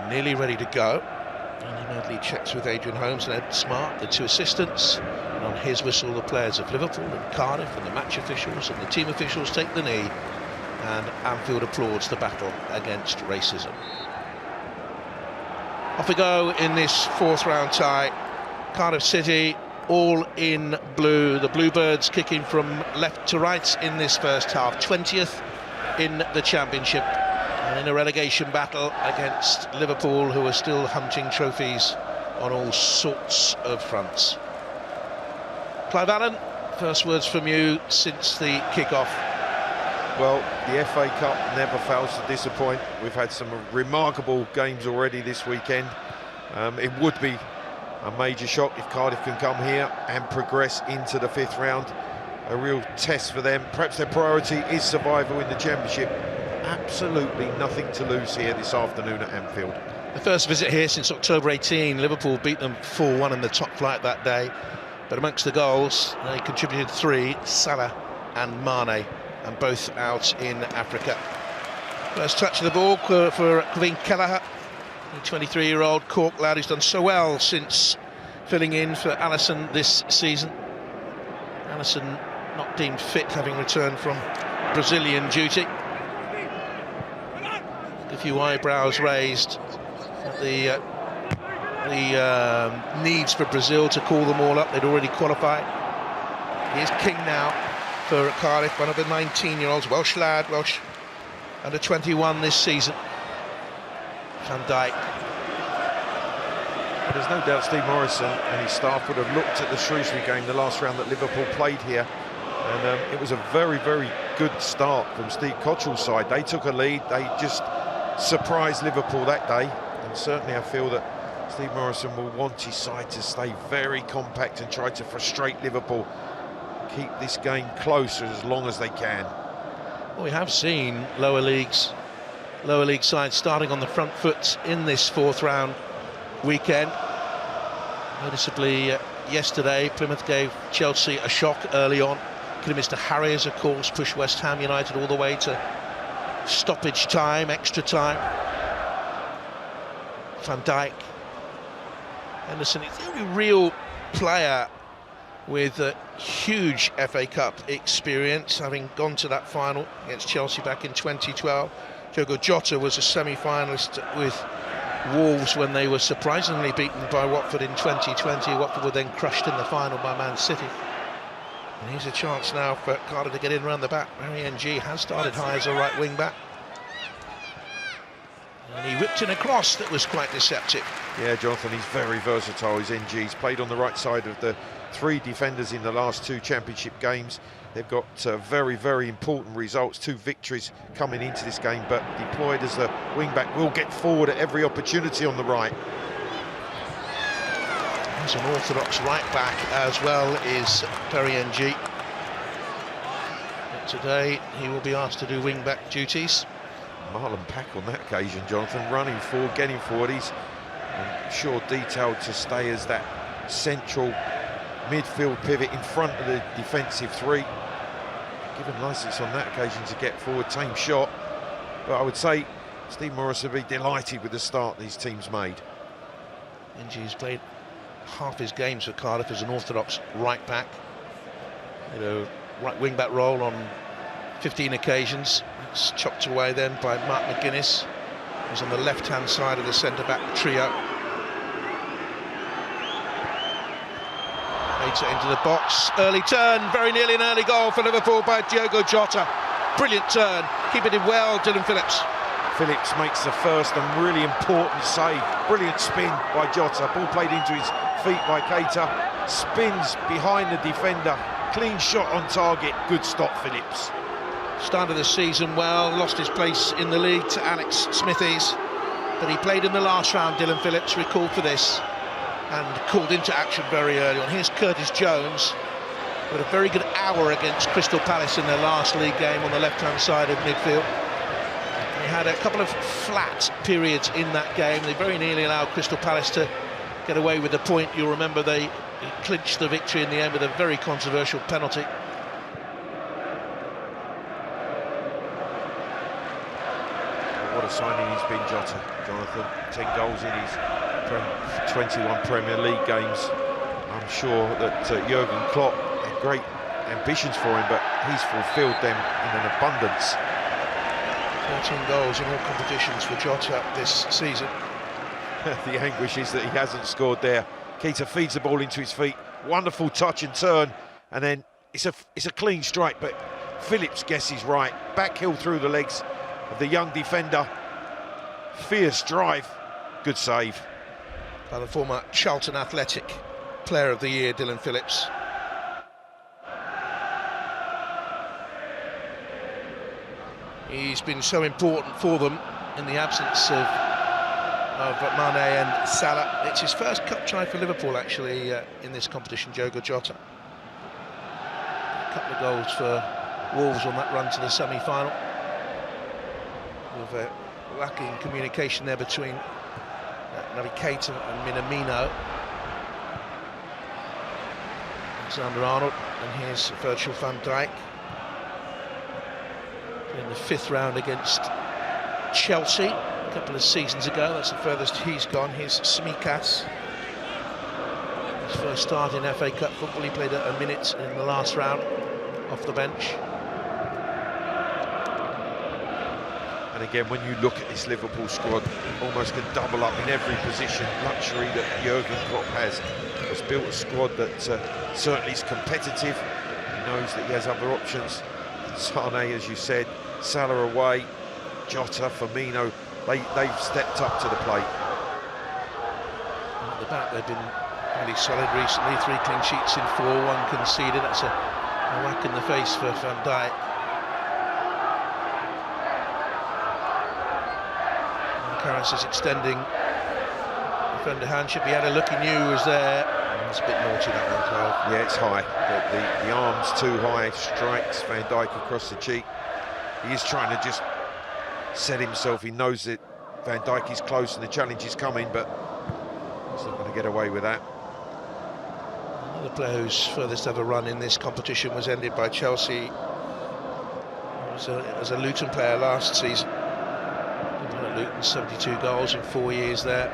nearly ready to go. And he made lead checks with Adrian Holmes and Ed Smart, the two assistants. And on his whistle, the players of Liverpool and Cardiff and the match officials and the team officials take the knee. And Anfield applauds the battle against racism. Off we go in this fourth round tie. Cardiff City all in blue. The Bluebirds kicking from left to right in this first half. 20th in the Championship. And in a relegation battle against Liverpool, who are still hunting trophies on all sorts of fronts. Clive Allen, first words from you since the kick-off. Well, the FA Cup never fails to disappoint. We've had some remarkable games already this weekend. It would be a major shock if Cardiff can come here and progress into the fifth round. A real test for them. Perhaps their priority is survival in the Championship. Absolutely nothing to lose here this afternoon at Anfield. The first visit here since October 18. Liverpool beat them 4-1 in the top flight that day. But amongst the goals, they contributed 3, Salah and Mane, and both out in Africa. First touch of the ball for Kevin Kelleher, the 23-year-old Cork lad who's done so well since filling in for Alisson this season. Alisson not deemed fit, having returned from Brazilian duty. A few eyebrows raised at the needs for Brazil to call them all up. They'd already qualified. He is king now for Cardiff, one of the 19-year-olds, Welsh lad, Welsh under 21 this season. Van Dijk. But there's no doubt Steve Morison and his staff would have looked at the Shrewsbury game, the last round that Liverpool played here, and it was a very, very good start from Steve Cottrell's side. They took a lead, they just surprised Liverpool that day, and certainly I feel that Steve Morison will want his side to stay very compact and try to frustrate Liverpool, keep this game close as long as they can. Well, we have seen lower league sides starting on the front foot in this fourth round weekend. Noticeably yesterday, Plymouth gave Chelsea a shock early on. Mr. Harriers, of course, pushed West Ham United all the way to stoppage time, extra time. Van Dijk, Henderson is the only real player with a huge FA Cup experience, having gone to that final against Chelsea back in 2012. Diogo Jota was a semi-finalist with Wolves when they were surprisingly beaten by Watford in 2020. Watford were then crushed in the final by Man City. And here's a chance now for Cardiff to get in around the back. Barry NG has started high as a right wing back. And he ripped in a cross that was quite deceptive. Yeah, Jonathan, he's very versatile, he's NG. He's played on the right side of the 3 defenders in the last 2 Championship games. They've got very, very important results, 2 victories coming into this game, but deployed as a wing-back will get forward at every opportunity on the right. He's an orthodox right-back as well is Perry NG. But today he will be asked to do wing-back duties. Marlon Pack on that occasion, Jonathan, running forward, getting forward. He's, I'm sure, detailed to stay as that central midfield pivot in front of the defensive 3. Given licence on that occasion to get forward, tame shot. But I would say Steve Morris would be delighted with the start these teams made. NG's played half his games for Cardiff as an orthodox right back. You know, right wing back role on 15 occasions. It's chopped away then by Mark McGuinness, who's on the left-hand side of the centre-back trio. Aids it into the box. Early turn, very nearly an early goal for Liverpool by Diogo Jota. Brilliant turn, keeping it well, Dylan Phillips. Phillips makes the first and really important save. Brilliant spin by Jota. Ball played into his feet by Keita. Spins behind the defender. Clean shot on target. Good stop, Phillips. Started the season well, lost his place in the league to Alex Smithies, but he played in the last round, Dylan Phillips, recalled for this, and called into action very early on. Here's Curtis Jones, with a very good hour against Crystal Palace in their last league game on the left-hand side of midfield. They had a couple of flat periods in that game. They very nearly allowed Crystal Palace to get away with the point. You'll remember they clinched the victory in the end with a very controversial penalty. What a a signing he's been, Jota. Jonathan, 10 goals in his 21 Premier League games. I'm sure that Jurgen Klopp had great ambitions for him, but he's fulfilled them in an abundance. 14 goals in all competitions for Jota this season. The anguish is that he hasn't scored there. Keita feeds the ball into his feet. Wonderful touch and turn, and then it's a clean strike, but Phillips guesses right. Backheel through the legs of the young defender. Fierce drive. Good save. By the former Charlton Athletic Player of the Year, Dylan Phillips. He's been so important for them in the absence of Mane and Salah. It's his first cup try for Liverpool, actually, in this competition, Diogo Jota. A couple of goals for Wolves on that run to the semi-final. With lacking communication there between Naby Keita and Minamino. Alexander-Arnold, and here's Virgil van Dijk. In the 5th round against Chelsea a couple of seasons ago. That's the furthest he's gone. Here's Tsimikas. His first start in FA Cup football. He played a minute in the last round off the bench. And again, when you look at this Liverpool squad, almost can double up in every position. Luxury that Jurgen Klopp has built a squad that certainly is competitive. He knows that he has other options. Sane, as you said, Salah away, Jota, Firmino, they've stepped up to the plate. At the back, they've been really solid recently. 3 clean sheets in 4, 1 conceded. That's a whack in the face for Van Dijk. Karras is extending defender handship. He had a look, he knew he was there. It's a bit naughty, that one, Clive. Yeah, it's high. The arm's too high, strikes Van Dijk across the cheek. He is trying to just set himself. He knows that Van Dijk is close and the challenge is coming, but he's not going to get away with that. Another player whose furthest ever run in this competition was ended by Chelsea. He was a Luton player last season. At Luton, 72 goals in 4 years there.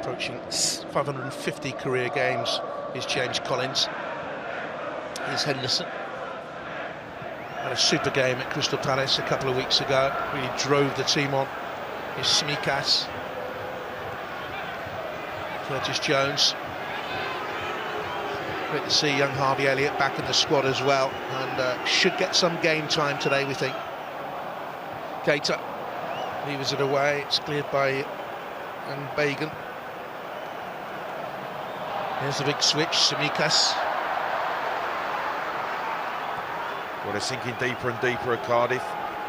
Approaching 550 career games is James Collins. Here's Henderson. Had a super game at Crystal Palace a couple of weeks ago. Really drove the team on. Here's Tsimikas. Curtis Jones. Great to see young Harvey Elliott back in the squad as well, and should get some game time today, we think. Keita leaves it away. It's cleared by Bagan. Here's the big switch, Tsimikas. Well, they're sinking deeper and deeper at Cardiff.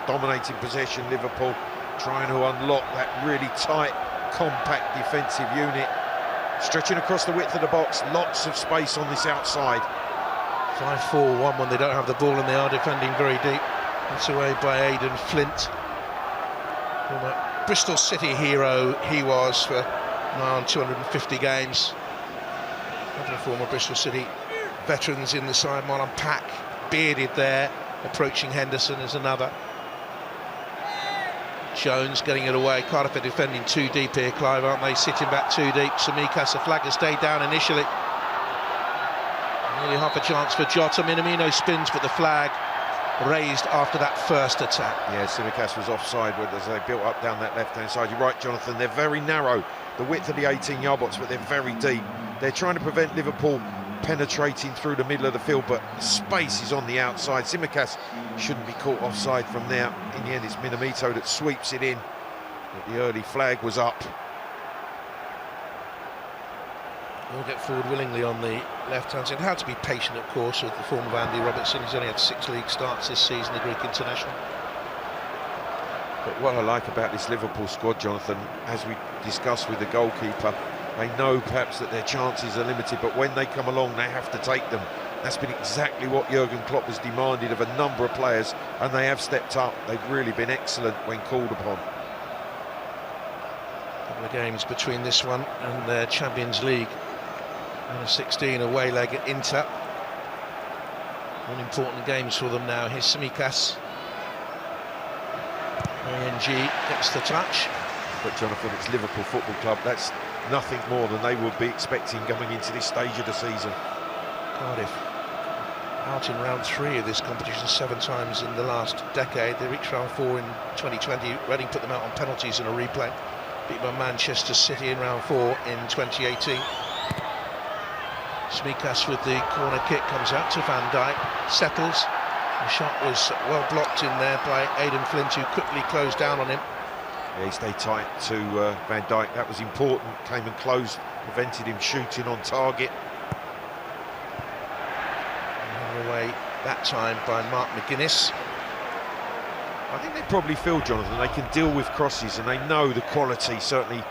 Dominating possession, Liverpool trying to unlock that really tight, compact defensive unit. Stretching across the width of the box, lots of space on this outside. 5-4-1 when they don't have the ball and they are defending very deep. It's away by Aidan Flint. Former Bristol City hero he was for now 250 games. Couple of former Bristol City veterans in the side. Marlon Pack, bearded there, approaching Henderson is another. Jones getting it away. Cardiff are defending too deep here, Clive, aren't they? Sitting back too deep. Tsimikas, the flag has stayed down initially. Nearly half a chance for Jota. Minamino spins, but the flag raised after that first attack. Yeah, Tsimikas was offside as they built up down that left-hand side. You're right, Jonathan, they're very narrow, the width of the 18-yard box, but they're very deep. They're trying to prevent Liverpool penetrating through the middle of the field, but space is on the outside. Tsimikas shouldn't be caught offside from there. In the end, it's Minamino that sweeps it in, but the early flag was up. He'll get forward willingly on the left-hand side. Had to be patient, of course, with the form of Andy Robertson. He's only had 6 league starts this season, the Greek international. But what I like about this Liverpool squad, Jonathan, as we discussed with the goalkeeper, they know perhaps that their chances are limited, but when they come along, they have to take them. That's been exactly what Jurgen Klopp has demanded of a number of players, and they have stepped up. They've really been excellent when called upon. A couple of games between this one and their Champions League. And a 16 away leg at Inter. All important games for them now. Here's Tsimikas. ING gets the touch. But Jonathan, it's Liverpool Football Club. That's nothing more than they would be expecting going into this stage of the season. Cardiff out in round 3 of this competition 7 times in the last decade. They reached round 4 in 2020. Reading put them out on penalties in a replay. Beat by Manchester City in round 4 in 2018. Smikas with the corner kick, comes out to Van Dijk, settles. The shot was well blocked in there by Aidan Flint, who quickly closed down on him. Yeah, he stayed tight to Van Dijk. That was important. Came and closed, prevented him shooting on target. Away that time by Mark McGuinness. I think they probably feel, Jonathan, they can deal with crosses and they know the quality. Certainly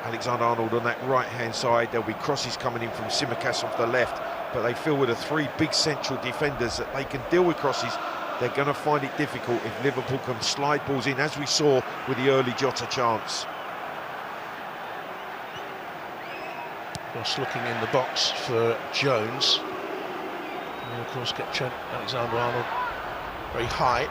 Alexander-Arnold on that right-hand side. There'll be crosses coming in from Tsimikas off the left, but they feel with the 3 big central defenders that they can deal with crosses. They're going to find it difficult if Liverpool can slide balls in, as we saw with the early Jota chance. Just looking in the box for Jones. And of course get Trent Alexander-Arnold very high.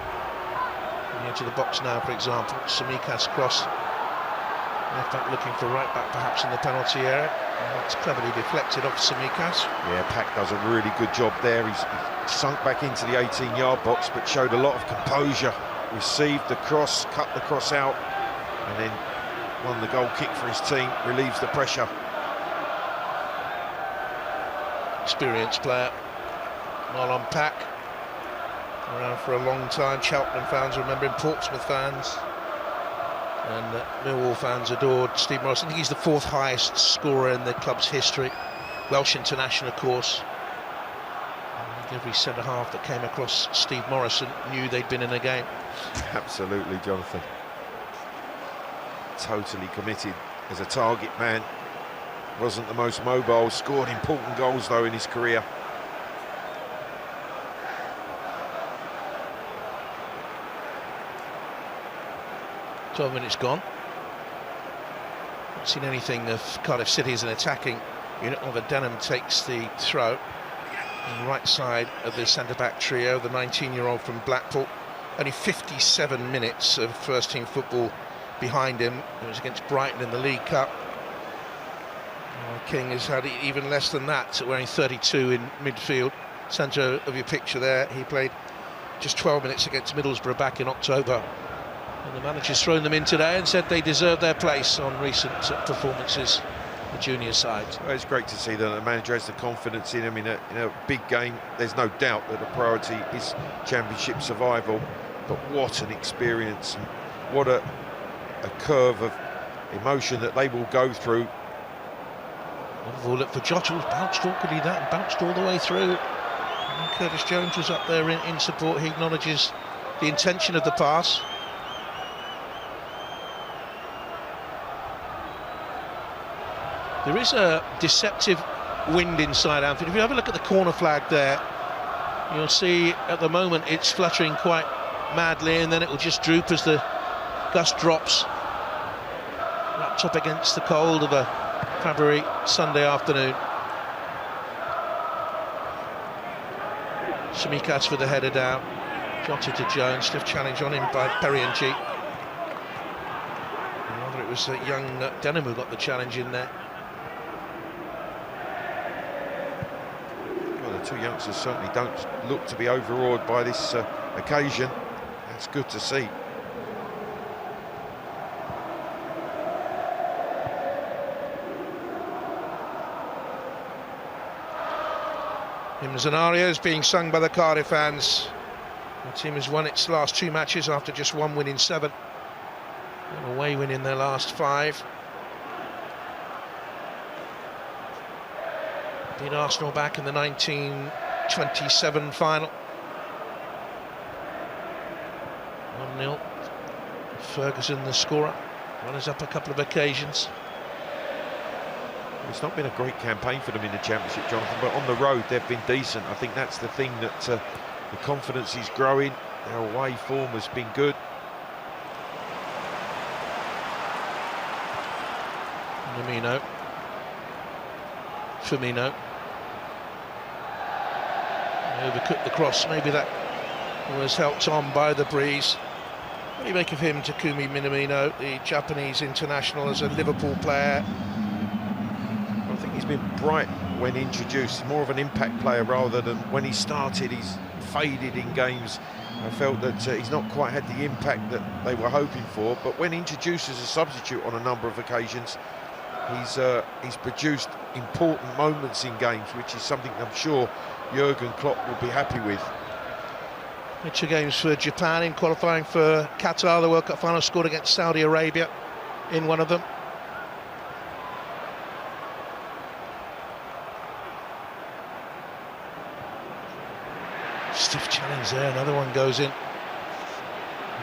Into the box now, for example. Tsimikas cross. Left back looking for right back perhaps in the penalty area. It's cleverly deflected off Tsimikas. Yeah, Pack does a really good job there. He's sunk back into the 18-yard box but showed a lot of composure. Received the cross, cut the cross out, and then won the goal kick for his team. Relieves the pressure. Experienced player, Marlon Pack, around for a long time. Cheltenham fans remember him, Portsmouth fans, and Millwall fans adored Steve Morrison. I think he's the 4th highest scorer in the club's history. Welsh international, of course. I think every centre-half that came across Steve Morrison knew they'd been in a game. Absolutely, Jonathan. Totally committed as a target man. Wasn't the most mobile, scored important goals though in his career. "12 minutes gone. Not seen anything of Cardiff City as an attacking unit. Oliver Denham takes the throw on the right side of the centre-back trio, the 19-year-old from Blackpool. Only 57 minutes of first-team football behind him. It was against Brighton in the League Cup. King has had even less than that, wearing 32 in midfield. Centre of your picture there, he played just 12 minutes against Middlesbrough back in October. And the manager's thrown them in today and said they deserve their place on recent performances, the junior side. Well, it's great to see that the manager has the confidence in him in a big game. There's no doubt that the priority is championship survival, but what an experience and what a curve of emotion that they will go through. Liverpool look for Jota, bounced awkwardly that and bounced all the way through. And Curtis Jones was up there in support. He acknowledges the intention of the pass. There is a deceptive wind inside Anfield. If you have a look at the corner flag there, you'll see at the moment it's fluttering quite madly, and then it will just droop as the gust drops. Wrapped up against the cold of a February Sunday afternoon. Tsimikas with the header down. Jota to Jones, stiff challenge on him by Perry and G. Rather it was young Denham who got the challenge in there. Well, the 2 youngsters certainly don't look to be overawed by this occasion. That's good to see. Hymns and arias being sung by the Cardiff fans. The team has won its last 2 matches after just 1 win in 7. An away win in their last 5. Beat Arsenal back in the 1927 final. 1-0. Ferguson the scorer. Runners up a couple of occasions. It's not been a great campaign for them in the Championship, Jonathan, but on the road they've been decent. I think that's the thing, that the confidence is growing. Their away form has been good. Firmino. Overcooked the cross, maybe that was helped on by the breeze. What do you make of him, Takumi Minamino, the Japanese international, as a Liverpool player? I think he's been bright when introduced, more of an impact player rather than when he started. He's faded in games. I felt that he's not quite had the impact that they were hoping for, but when introduced as a substitute on a number of occasions, he's produced important moments in games, which is something I'm sure Jurgen Klopp will be happy with. Two games for Japan in qualifying for Qatar, the World Cup final, scored against Saudi Arabia in one of them. Stiff challenge there, another one goes in.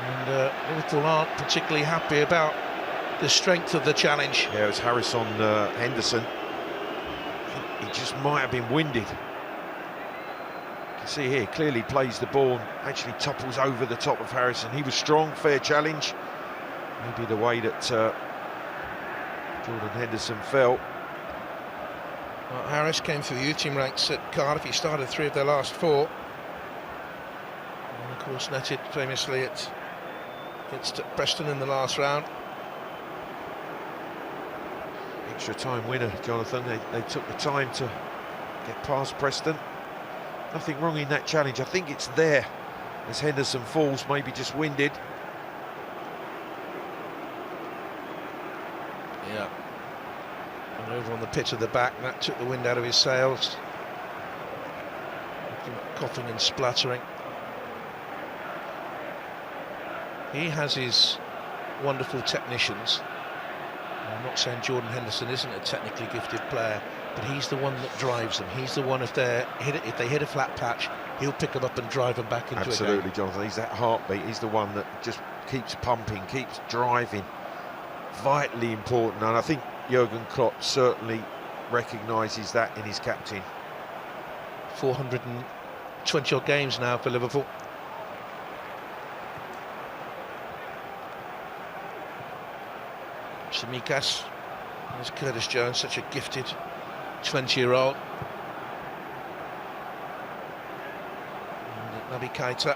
And Liverpool aren't particularly happy about the strength of the challenge. Yeah, it was Harris on Henderson. He just might have been winded. You can see here, clearly plays the ball, actually topples over the top of Harrison. He was strong, fair challenge. Maybe the way that Jordan Henderson fell. Well, Harris came through the U-team ranks at Cardiff. He started 3 of their last 4. And of course netted famously against Preston in the last round. Extra time winner, Jonathan. They took the time to get past Preston. Nothing wrong in that challenge. I think it's there as Henderson falls, maybe just winded. Yeah. And over on the pitch at the back, that took the wind out of his sails. Coughing and spluttering. He has his wonderful technicians. I'm not saying Jordan Henderson isn't a technically gifted player, but he's the one that drives them. He's the one, if they hit a flat patch, he'll pick them up and drive them back into a game. Absolutely, Jonathan. He's that heartbeat. He's the one that just keeps pumping, keeps driving. Vitally important, and I think Jurgen Klopp certainly recognises that in his captain. 420 odd games now for Liverpool. Tsimikas, there's Curtis Jones, such a gifted 20-year-old. And Naby Keita.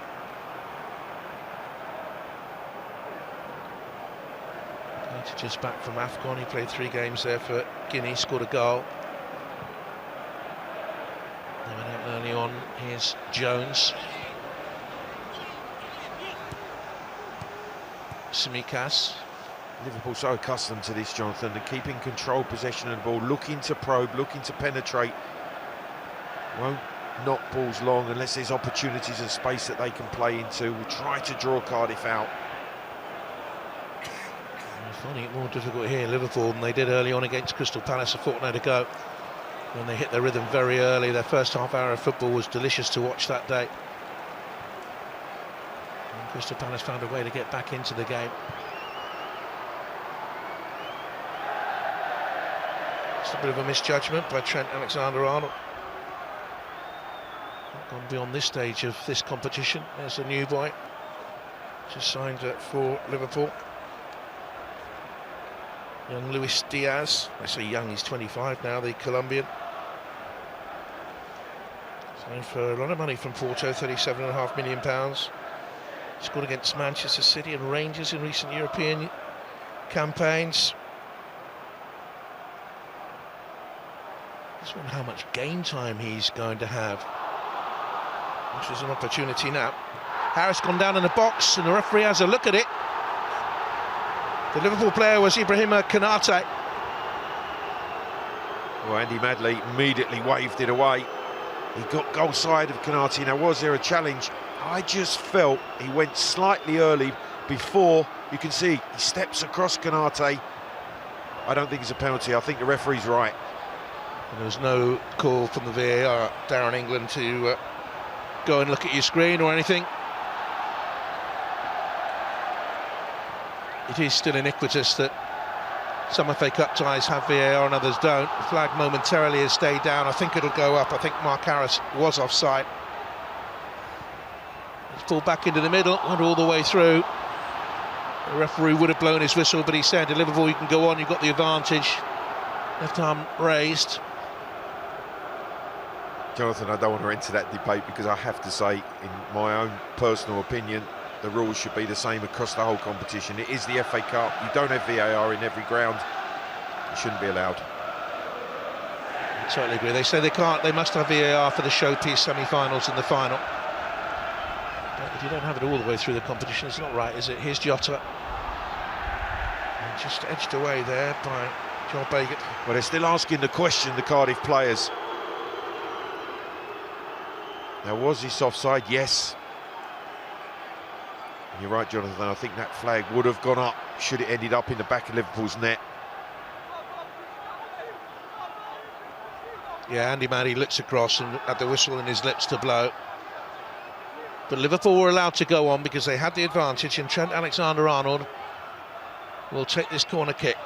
Keita just back from AFCON. He played 3 games there for Guinea, scored a goal. They went out early on. Here's Jones. Tsimikas. Liverpool so accustomed to this, Jonathan, and keeping control, possession of the ball, looking to probe, looking to penetrate. Won't knock balls long unless there's opportunities and space that they can play into. Will try to draw Cardiff out. I'm finding it more difficult here in Liverpool than they did early on against Crystal Palace a fortnight ago, when they hit their rhythm very early. Their first half hour of football was delicious to watch that day. And Crystal Palace found a way to get back into the game. It's a bit of a misjudgment by Trent Alexander-Arnold. Not gone beyond this stage of this competition. There's a new boy, just signed for Liverpool. Young Luis Diaz. I say young, he's 25 now, the Colombian. Signed for a lot of money from Porto, £37.5 million. Scored against Manchester City and Rangers in recent European campaigns. Just wonder how much game time he's going to have. Which is an opportunity now. Harris gone down in the box and the referee has a look at it. The Liverpool player was Ibrahima Konate. Well, Andy Madley immediately waved it away. He got goal side of Konate. Now, was there a challenge? I just felt he went slightly early before. You can see he steps across Konate. I don't think it's a penalty. I think the referee's right. And there was no call from the VAR, Darren England, to go and look at your screen or anything. It is still iniquitous that some FA Cup ties have VAR and others don't. The flag momentarily has stayed down. I think it'll go up. I think Mark Harris was offside. It's pulled back into the middle, went all the way through. The referee would have blown his whistle, but he said to Liverpool, you can go on, you've got the advantage. Left arm raised. Jonathan, I don't want to enter that debate because I have to say, in my own personal opinion, the rules should be the same across the whole competition. It is the FA Cup. You don't have VAR in every ground. It shouldn't be allowed. I totally agree. They say they can't. They must have VAR for the showpiece semi-finals and the final. But if you don't have it all the way through the competition, it's not right, is it? Here's Jota. And just edged away there by Joel Bagot. Well, they're still asking the question, the Cardiff players. Now, was this offside? Yes. And you're right, Jonathan. I think that flag would have gone up should it ended up in the back of Liverpool's net. Yeah, Andy Maddy looks across and had the whistle in his lips to blow. But Liverpool were allowed to go on because they had the advantage, and Trent Alexander-Arnold will take this corner kick.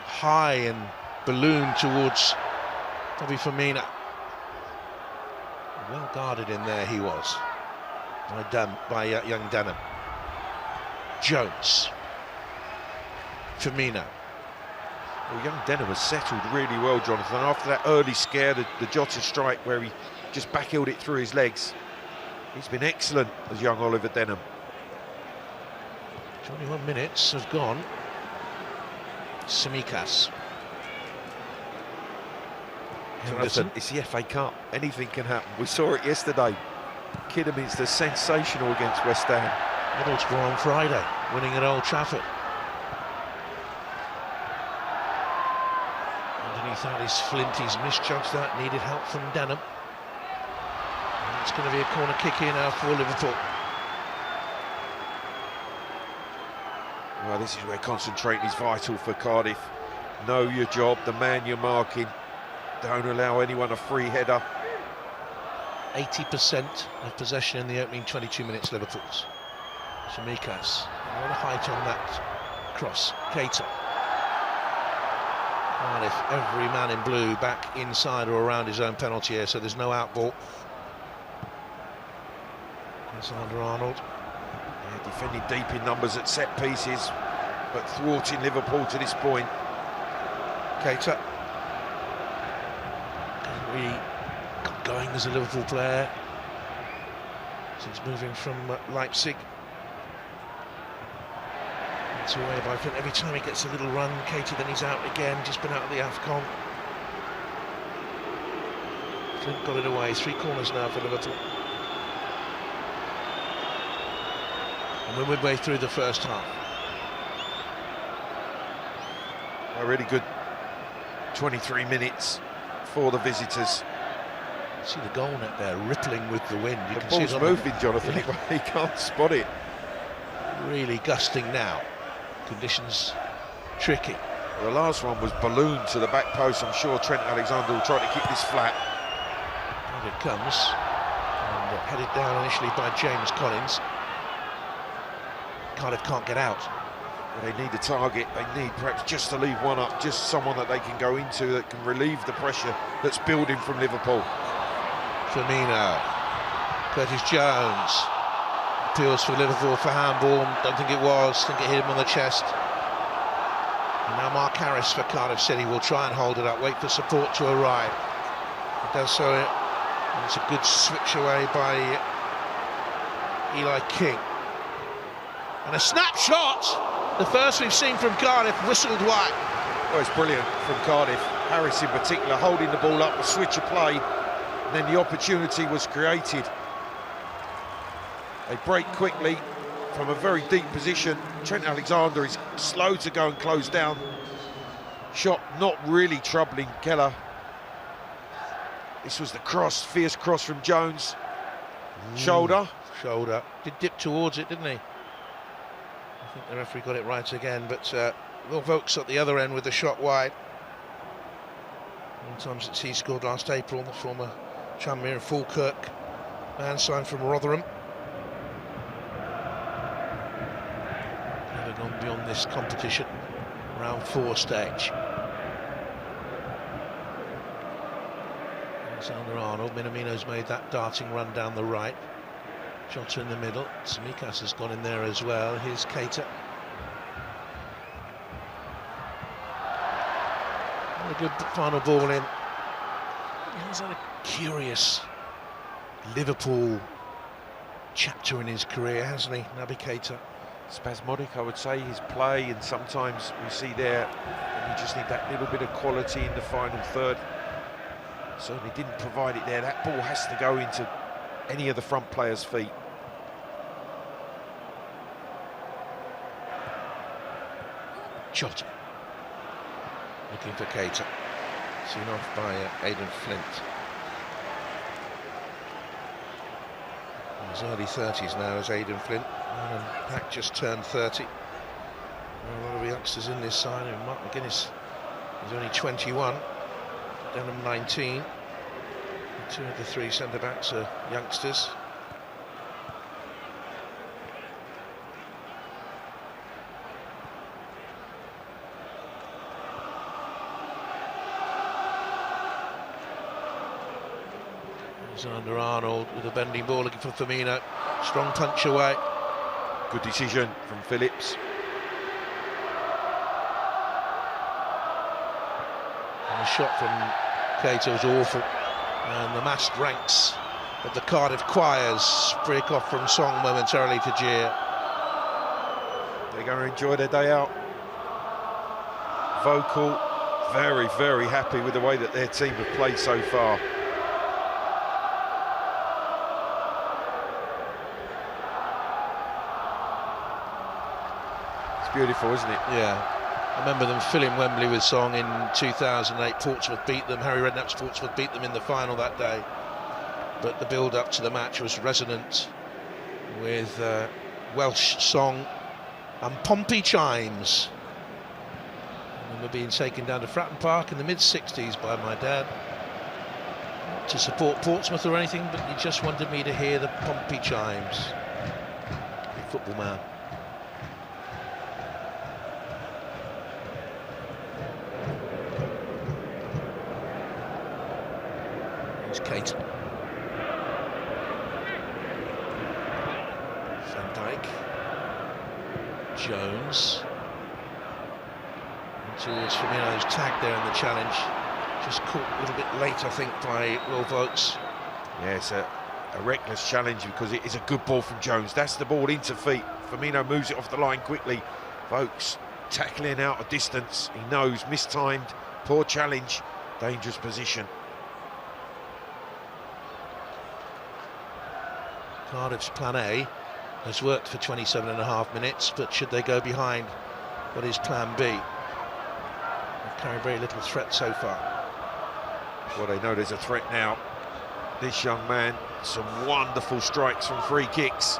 High and balloon towards Bobby Firmino. Well guarded in there he was by young Denham. Jones. Firmino. Well, young Denham has settled really well, Jonathan. After that early scare, the Jota strike where he just backheeled it through his legs. He's been excellent as young Oliver Denham. 21 minutes have gone. Tsimikas. Jonathan, it's the FA Cup. Anything can happen. We saw it yesterday. Kidderminster sensational against West Ham. Middlesbrough on Friday, winning at Old Trafford. Underneath Alice Flint, he's misjudged that, needed help from Denham. And it's going to be a corner kick here now for Liverpool. Well, this is where concentrating is vital for Cardiff. Know your job, the man you're marking. Don't allow anyone a free header. 80% of possession in the opening 22 minutes, Liverpool's. Tsimikas, a lot of height on that cross. Keita. Cardiff, every man in blue back inside or around his own penalty area, so there's no out ball. Alexander-Arnold. Yeah, defending deep in numbers at set pieces, but thwarting Liverpool to this point. Keita. Really got going as a Liverpool player since moving from Leipzig. It's away by Flint. Every time he gets a little run, Keita, then he's out again, just been out of the AFCON. Flint got it away, 3 corners now for Liverpool. And we're midway through the first half. A really good 23 minutes for the visitors. See the goal net there rippling with the wind. You the can ball's see it moving, Jonathan. He can't spot it. Really gusting now. Conditions tricky. Well, the last one was ballooned to the back post. I'm sure Trent Alexander will try to keep this flat. And it comes. And headed down initially by James Collins. Cardiff can't get out. Well, they need a target. They need perhaps just to leave one up, just someone that they can go into that can relieve the pressure that's building from Liverpool. Firmino. Curtis Jones. Appeals for Liverpool for handball. Don't think it was. Think it hit him on the chest. And now Mark Harris for Cardiff City will try and hold it up. Wait for support to arrive. He does so. And it's a good switch away by Eli King. And a snapshot. The first we've seen from Cardiff, whistled wide. Well, it's brilliant from Cardiff. Harris in particular holding the ball up, the switch of play. And then the opportunity was created. They break quickly from a very deep position. Trent Alexander is slow to go and close down. Shot not really troubling Keller. This was the cross, fierce cross from Jones. Shoulder. Shoulder. Did dip towards it, didn't he? I think the referee got it right again, but Will Vokes at the other end with the shot wide. One time since he scored last April, the former Tranmere and Falkirk man signed from Rotherham. Never gone beyond this competition, round 4 stage. Alexander-Arnold, Minamino's made that darting run down the right. Jota in the middle, Tsimikas has gone in there as well. Here's Keita. A good final ball in. has had a curious Liverpool chapter in his career, hasn't he, Naby Keita? Spasmodic, I would say, his play, and sometimes we see there, and you just need that little bit of quality in the final third. Certainly didn't provide it there. That ball has to go into any of the front players' feet. Jota looking for Keita, seen off by Aidan Flint. In his early 30s now as Aidan Flint, and Pack just turned 30. There are a lot of youngsters in this side, and Mark McGuinness is only 21, Denham 19. Two of the three centre-backs are youngsters. Alexander-Arnold with a bending ball looking for Firmino. Strong punch away. Good decision from Phillips. And the shot from Keita was awful. And the massed ranks of the Cardiff choirs break off from song momentarily to jeer. They're going to enjoy their day out. Vocal, very, very happy with the way that their team have played so far. Beautiful, isn't it? Yeah. I remember them filling Wembley with song in 2008. Portsmouth beat them. Harry Redknapp's Portsmouth beat them in the final that day. But the build-up to the match was resonant with Welsh song and Pompey chimes. I remember being taken down to Fratton Park in the mid-60s by my dad. Not to support Portsmouth or anything, but he just wanted me to hear the Pompey chimes. Big football man. Keita. Van Dijk. Jones. Towards Firmino's tag there in the challenge. Just caught a little bit late, I think, by Will Vokes. Yeah, it's a reckless challenge because it is a good ball from Jones. That's the ball into feet. Firmino moves it off the line quickly. Vokes tackling out of distance. He knows, mistimed, poor challenge, dangerous position. Cardiff's plan A has worked for 27.5 minutes, but should they go behind, what is plan B? They've carried very little threat so far. Well, they know there's a threat now. This young man, some wonderful strikes from free kicks.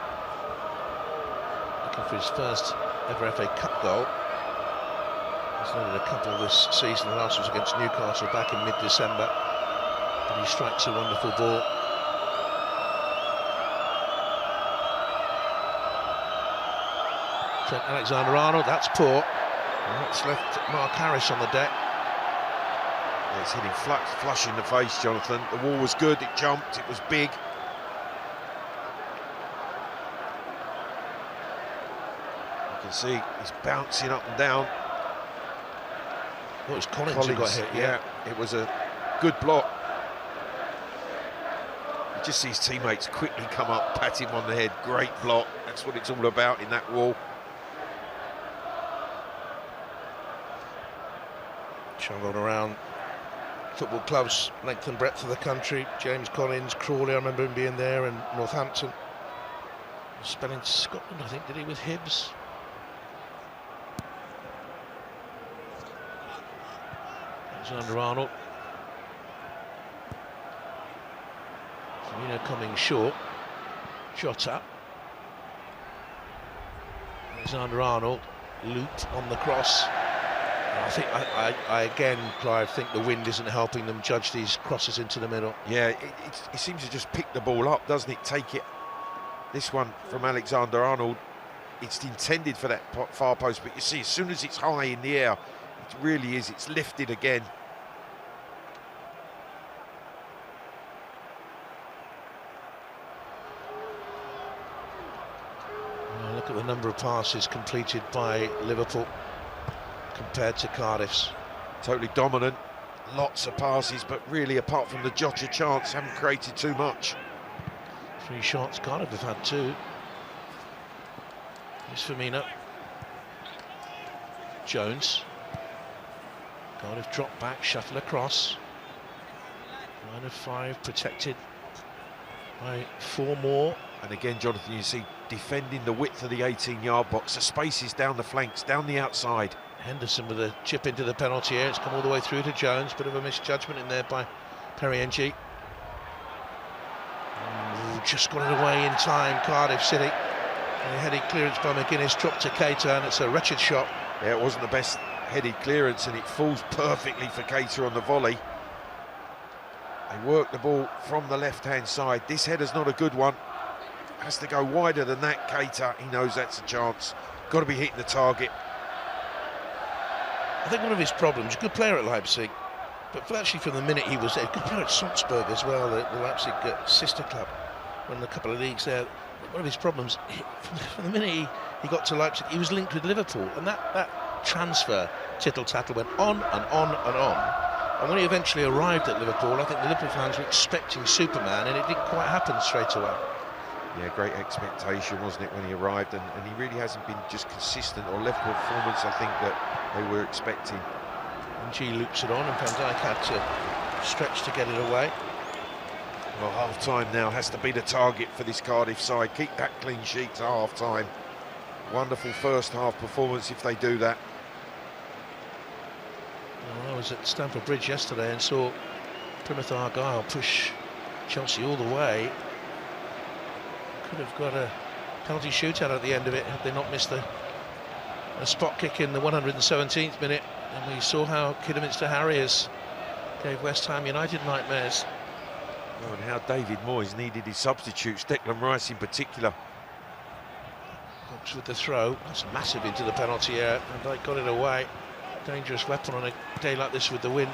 Looking for his first ever FA Cup goal. He's landed a couple this season. The last was against Newcastle back in mid-December. But he strikes a wonderful ball. Trent Alexander-Arnold, that's poor. And that's left Mark Harris on the deck. Yeah, it's hitting flush in the face, Jonathan. The wall was good, it jumped, it was big. You can see he's bouncing up and down. Oh, it was Collins who got hit, yeah. It was a good block. You just see his teammates quickly come up, pat him on the head. Great block, that's what it's all about in that wall. Travelled around football clubs, length and breadth of the country. James Collins, Crawley, I remember him being there, and Northampton. Spelling Scotland, I think, did he, with Hibs? Alexander-Arnold. Firmino coming short. Jota. Alexander-Arnold, looped on the cross. I think I again, Clive, think the wind isn't helping them judge these crosses into the middle. Yeah, it seems to just pick the ball up, doesn't it? Take it. This one from Alexander-Arnold, it's intended for that far post, but you see, as soon as it's high in the air, it really is, it's lifted again. Look at the number of passes completed by Liverpool compared to Cardiff's. Totally dominant, lots of passes, but really, apart from the Jota chance, haven't created too much. 3 shots, Cardiff have had 2. Here's Firmino. Jones. Cardiff drop back, shuffle across. Line of 5 protected by 4 more. And again, Jonathan, you see defending the width of the 18-yard box. The space is down the flanks, down the outside. Henderson with a chip into the penalty area. It's come all the way through to Jones. Bit of a misjudgment in there by Perry-Ng. Just got it away in time, Cardiff City. And a headed clearance by McGuinness, dropped to Keita, and it's a wretched shot. Yeah, it wasn't the best headed clearance, and it falls perfectly for Keita on the volley. They work the ball from the left-hand side. This header's not a good one. Has to go wider than that, Keita. He knows that's a chance. Got to be hitting the target. I think one of his problems, good player at Leipzig, but actually from the minute he was there, good player at Salzburg as well, the Leipzig sister club, won a couple of leagues there. One of his problems, from the minute he got to Leipzig, he was linked with Liverpool, and that transfer tittle-tattle went on and on and on. And when he eventually arrived at Liverpool, I think the Liverpool fans were expecting Superman, and it didn't quite happen straight away. Yeah, great expectation, wasn't it, when he arrived, and he really hasn't been just consistent or level performance, I think, that they were expecting. And G loops it on, and Van Dijk had to stretch to get it away. Well, half-time now has to be the target for this Cardiff side. Keep that clean sheet to half-time. Wonderful first-half performance if they do that. Well, I was at Stamford Bridge yesterday and saw Plymouth Argyle push Chelsea all the way. Could have got a penalty shootout at the end of it had they not missed a spot kick in the 117th minute. And we saw how Kidderminster Harriers gave West Ham United nightmares. Oh, and how David Moyes needed his substitutes, Declan Rice in particular. Hooks with the throw, that's massive into the penalty area, and they got it away. Dangerous weapon on a day like this with the wind.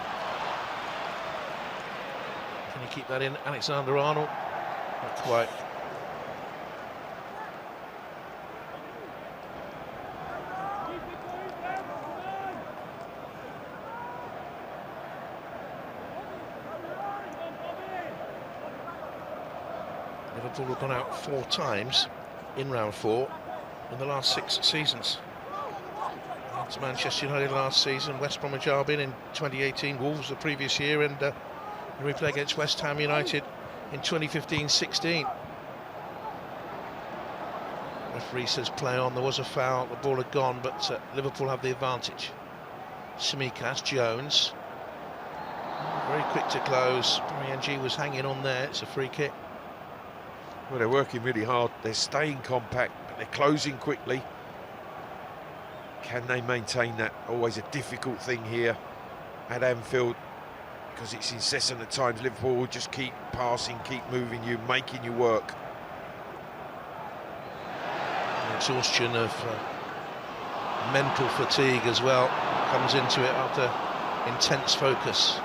Can he keep that in? Alexander-Arnold? Not quite. Liverpool have gone out 4 times in round 4 in the last 6 seasons. It's Manchester United last season, West Bromwich Albion in 2018, Wolves the previous year, and a replay against West Ham United in 2015-16. Referee says play on, there was a foul, the ball had gone, but Liverpool have the advantage. Tsimikas, Jones, very quick to close. Perry-Ng was hanging on there, it's a free kick. Well, they're working really hard, they're staying compact, but they're closing quickly. Can they maintain that? Always a difficult thing here at Anfield, because it's incessant at times. Liverpool will just keep passing, keep moving you, making you work. The exhaustion of mental fatigue as well comes into it after intense focus.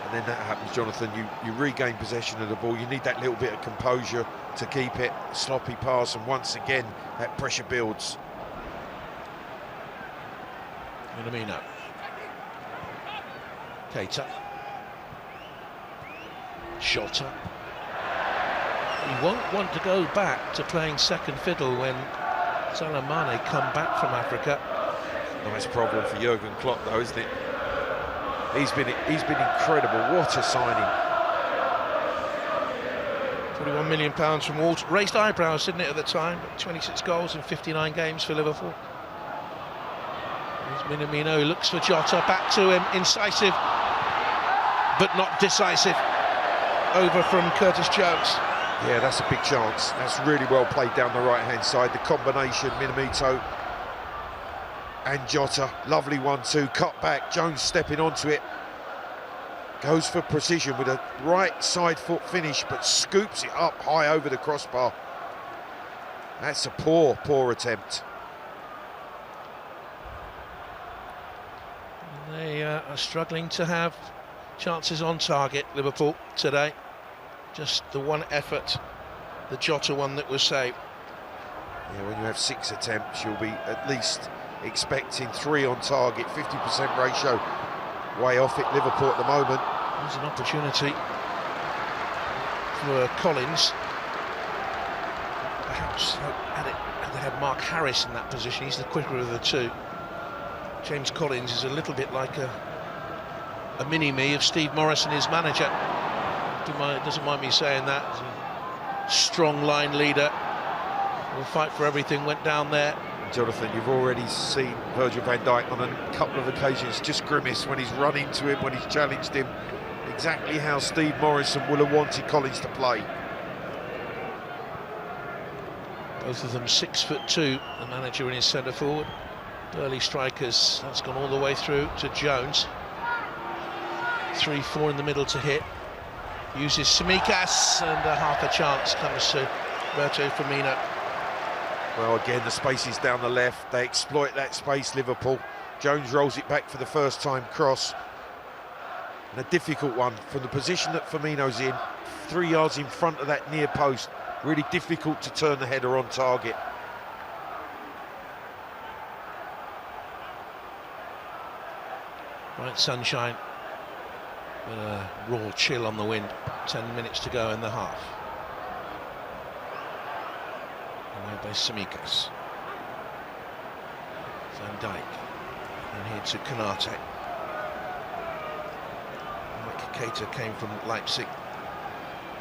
And then that happens, Jonathan, you regain possession of the ball, you need that little bit of composure to keep it. Sloppy pass, and once again that pressure builds. Minamino. Keita. Jota. He won't want to go back to playing second fiddle when Salah Mane come back from Africa. Nice problem for Jurgen Klopp though, isn't it? He's been incredible. What a signing. £41 million from Wolves. Raised eyebrows, didn't it, at the time? 26 goals in 59 games for Liverpool. Here's Minamino, looks for Jota, back to him, incisive, but not decisive. Over from Curtis Jones. Yeah, that's a big chance. That's really well played down the right-hand side. The combination, Minamino and Jota, lovely 1-2, cut back, Jones stepping onto it, goes for precision with a right side foot finish, but scoops it up high over the crossbar. That's a poor attempt. They are struggling to have chances on target, Liverpool, today. Just the one effort, the Jota one that was saved. Yeah, when you have 6 attempts, you'll be at least expecting 3 on target, 50% ratio. way off it, Liverpool at the moment. There's an opportunity for Collins. Perhaps had they had Mark Harris in that position. He's the quicker of the two. James Collins is a little bit like a mini-me of Steve Morrison, his manager. Doesn't mind me saying that. He's a strong line leader. Will fight for everything. Went down there. Jonathan, you've already seen Virgil van Dijk on a couple of occasions just grimace when he's run into him, when he's challenged him. Exactly how Steve Morrison will have wanted Collins to play. Both of them 6'2", the manager and his centre forward. Early strikers, that's gone all the way through to Jones. 3-4 in the middle to hit. Uses Tsimikas, and half a chance comes to Roberto Firmino. Well, again, the space is down the left. They exploit that space, Liverpool. Jones rolls it back for the first time, cross. And a difficult one from the position that Firmino's in, 3 yards in front of that near post. Really difficult to turn the header on target. Bright sunshine, but a raw chill on the wind. 10 minutes to go in the half. Away by Tsimikas. Van Dijk. And here to Konate. Mike Keita came from Leipzig.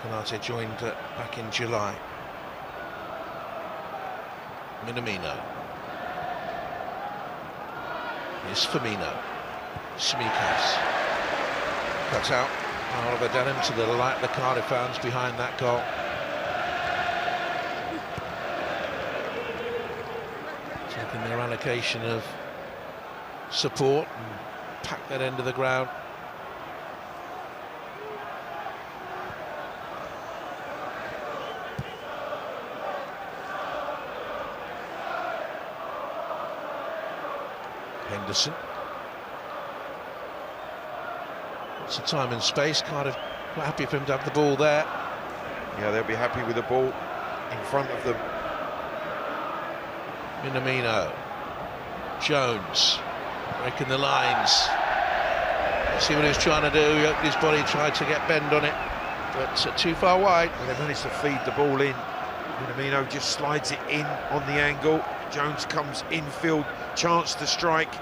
Konate joined back in July. Minamino. Here's Firmino. Tsimikas. Cut out. Oliver Denham to the light of the Cardiff fans behind that goal. Taking their allocation of support and pack that end of the ground. Henderson. Lots of time and space. Cardiff quite happy for him to have the ball there. Yeah, they'll be happy with the ball in front of them. Minamino. Jones breaking the lines. See what he was trying to do. He opened his body, tried to get bend on it, but too far wide. Well, they managed to feed the ball in. Minamino just slides it in on the angle. Jones comes infield, chance to strike.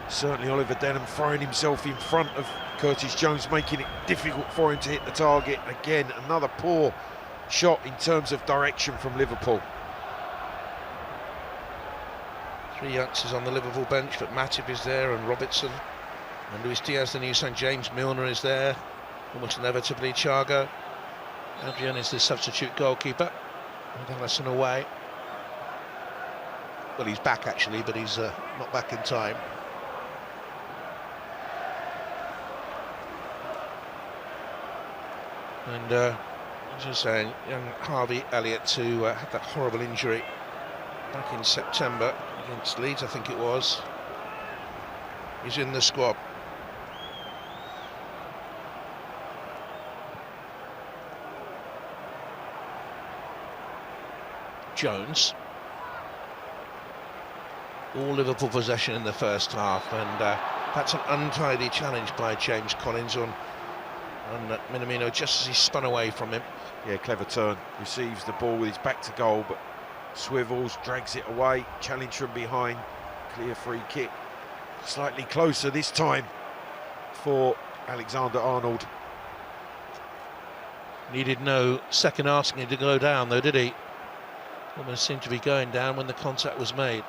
Certainly Oliver Denham throwing himself in front of Curtis Jones, making it difficult for him to hit the target. Again, another poor shot in terms of direction from Liverpool. 3 youngsters on the Liverpool bench, but Matip is there, and Robertson, and Luis Diaz, the new sign. James Milner is there, almost inevitably. Thiago. Adrian is the substitute goalkeeper. And Ellison away. Well, he's back actually, but he's not back in time. And as I was saying, young Harvey Elliott, who had that horrible injury back in September against Leeds, I think it was. He's in the squad. Jones. All Liverpool possession in the first half, and that's an untidy challenge by James Collins on Minamino just as he spun away from him. Yeah, clever turn. Receives the ball with his back to goal, but swivels, drags it away. Challenge from behind. Clear free kick. Slightly closer this time for Alexander-Arnold. Needed no second asking him to go down, though, did he? Almost seemed to be going down when the contact was made.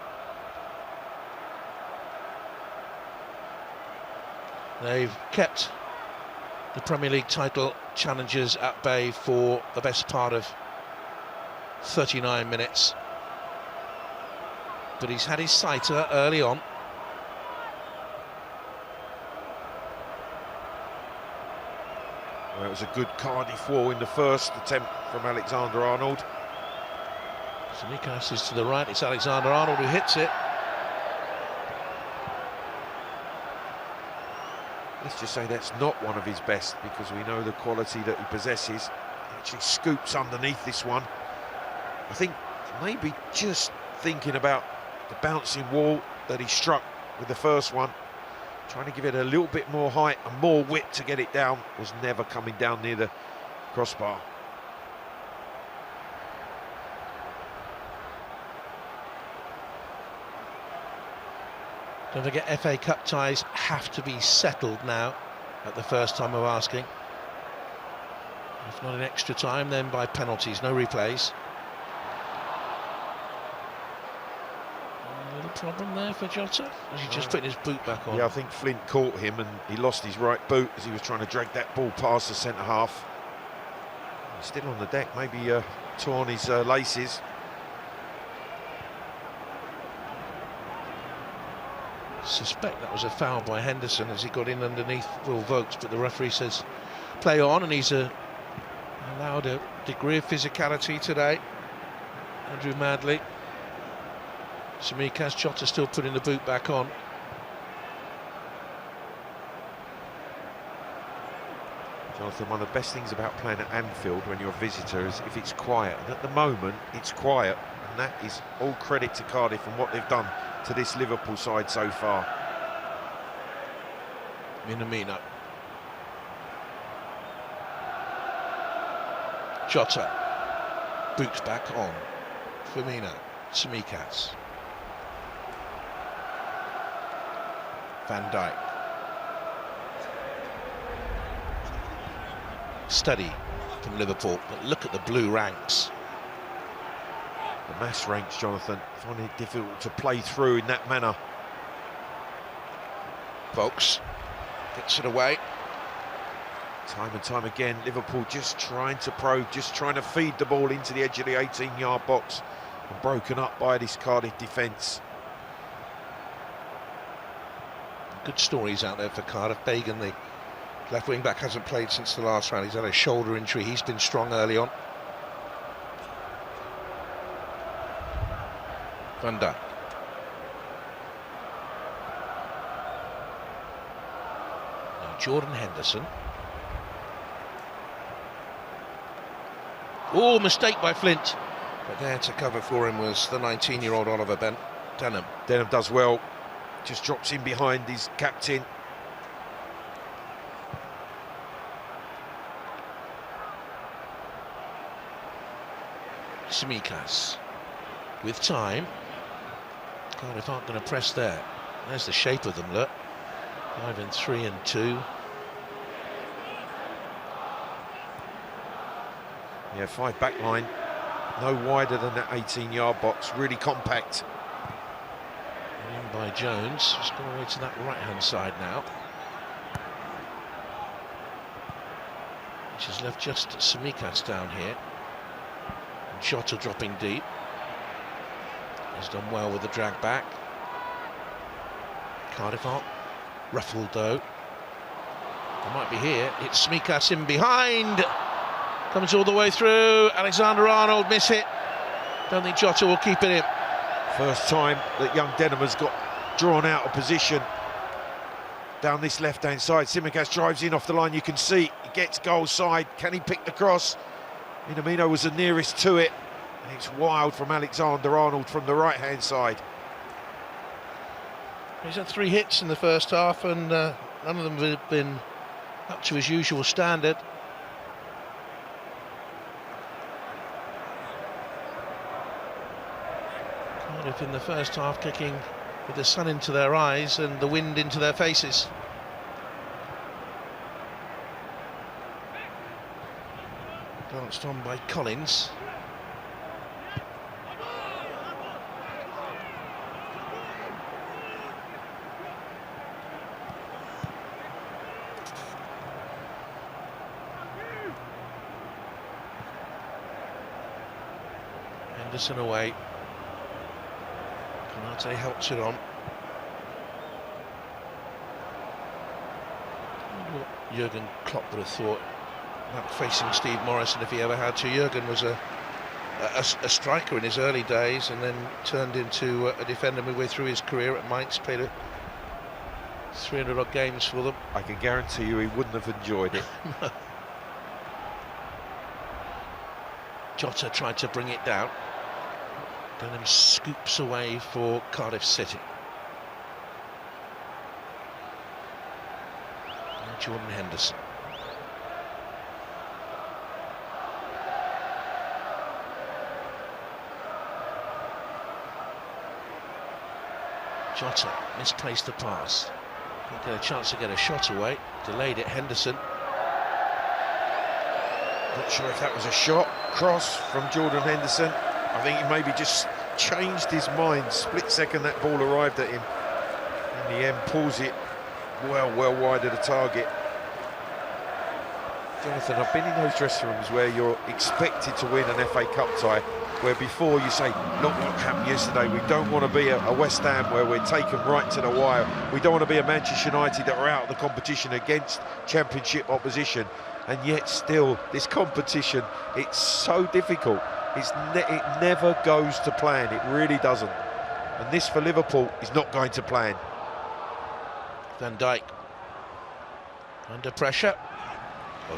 They've kept the Premier League title challengers at bay for the best part of 39 minutes. But he's had his sighter early on. Well, it was a good Cardiff wall in the first attempt from Alexander-Arnold. Tsimikas is to the right, it's Alexander-Arnold who hits it. Let's just say that's not one of his best, because we know the quality that he possesses. He actually scoops underneath this one. I think maybe just thinking about the bouncing wall that he struck with the first one, trying to give it a little bit more height and more width to get it down, was never coming down near the crossbar. Don't forget, FA Cup ties have to be settled now at the first time of asking. If not in extra time, then by penalties, no replays. A little problem there for Jota. He's just putting his boot back on. Yeah, I think Flint caught him and he lost his right boot as he was trying to drag that ball past the centre half. He's still on the deck, maybe torn his laces. Suspect that was a foul by Henderson as he got in underneath Will Vokes, but the referee says play on, and he's allowed a degree of physicality today. Andrew Madley. Tsimikas, Jota still putting the boot back on. Jonathan, one of the best things about playing at Anfield when you're a visitor is if it's quiet, and at the moment it's quiet, and that is all credit to Cardiff and what they've done to this Liverpool side so far. Minamino. Jota. Boots back on. Firmino. Tsimikas. Van Dijk. Study from Liverpool, but look at the blue ranks. The mass ranks, Jonathan, finding it difficult to play through in that manner. Vokes gets it away. Time and time again, Liverpool just trying to probe, just trying to feed the ball into the edge of the 18-yard box, and broken up by this Cardiff defence. Good stories out there for Cardiff. Bagan, the left wing back, hasn't played since the last round. He's had a shoulder injury. He's been strong early on. Van Dijk. Now Jordan Henderson. Oh, mistake by Flint. But there to cover for him was the 19-year-old Oliver Denham. Denham does well. Just drops in behind his captain. Tsimikas with time. Cardiff aren't going to press there. There's the shape of them, look. 5 and 3 and 2. Yeah, 5 back line. No wider than that 18-yard box. Really compact. In by Jones. He's gone away to that right-hand side now. Which has left just Tsimikas down here. And Jota dropping deep. He's done well with the drag back. Cardiff aren't ruffled though. They might be here. It's Tsimikas in behind. Comes all the way through. Alexander-Arnold miss it. Don't think Jota will keep it in. First time that young Denham has got drawn out of position down this left-hand side. Tsimikas drives in off the line. You can see he gets goal side. Can he pick the cross? Minamino was the nearest to it. And it's wild from Alexander-Arnold from the right-hand side. He's had 3 hits in the first half, and none of them have been up to his usual standard. Cardiff in the first half kicking with the sun into their eyes and the wind into their faces. Glanced on by Collins. Henderson away. Konate helps it on. What Jurgen Klopp would have thought about facing Steve Morrison if he ever had to. Jurgen was a striker in his early days and then turned into a defender midway through his career at Mainz. Played 300 odd games for them. I can guarantee you he wouldn't have enjoyed it. No. Jota tried to bring it down. Denham scoops away for Cardiff City. Jordan Henderson. Jota misplaced the pass. Didn't get a chance to get a shot away. Delayed it, Henderson. Not sure if that was a shot. Cross from Jordan Henderson. I think he maybe just changed his mind. Split second that ball arrived at him. In the end, pulls it well wide of the target. Jonathan, I've been in those dressing rooms where you're expected to win an FA Cup tie, where before you say, look what happened yesterday, we don't want to be a West Ham where we're taken right to the wire, we don't want to be a Manchester United that are out of the competition against Championship opposition, and yet still, this competition, it's so difficult. It never goes to plan, it really doesn't. And this for Liverpool is not going to plan. Van Dijk, under pressure,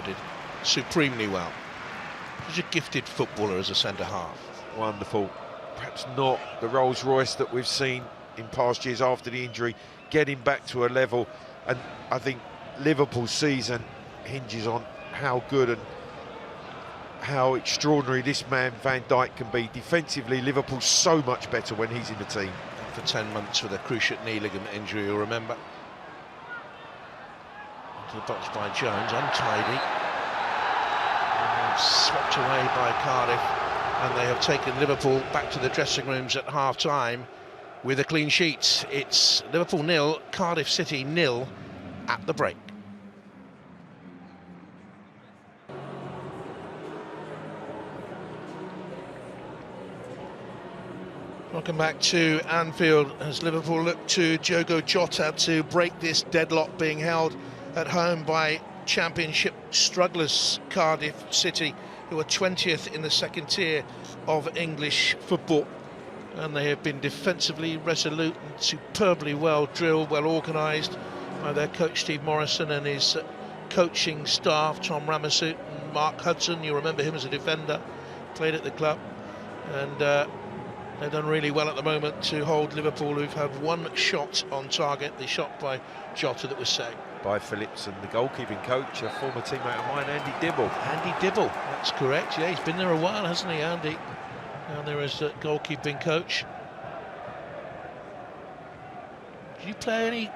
did supremely well. He's a gifted footballer as a centre-half. Wonderful. Perhaps not the Rolls Royce that we've seen in past years after the injury, getting back to a level, and I think Liverpool's season hinges on how good and how extraordinary this man Van Dijk can be. Defensively, Liverpool's so much better when he's in the team. For 10 months with a cruciate knee ligament injury, you'll remember. Into the box by Jones, untidy. And swept away by Cardiff, and they have taken Liverpool back to the dressing rooms at half-time with a clean sheet. It's Liverpool 0, Cardiff City 0 at the break. Welcome back to Anfield as Liverpool look to Diogo Jota to break this deadlock, being held at home by Championship strugglers Cardiff City, who are 20th in the second tier of English football. And they have been defensively resolute and superbly well drilled, well organised by their coach Steve Morrison and his coaching staff, Tom Ramasut and Mark Hudson. You remember him as a defender, played at the club, and they've done really well at the moment to hold Liverpool, who've had one shot on target, the shot by Jota that was saved. By Phillips, and the goalkeeping coach, a former teammate of mine, Andy Dibble. Andy Dibble, that's correct. Yeah, he's been there a while, hasn't he, Andy? Down there as goalkeeping coach. Did you play any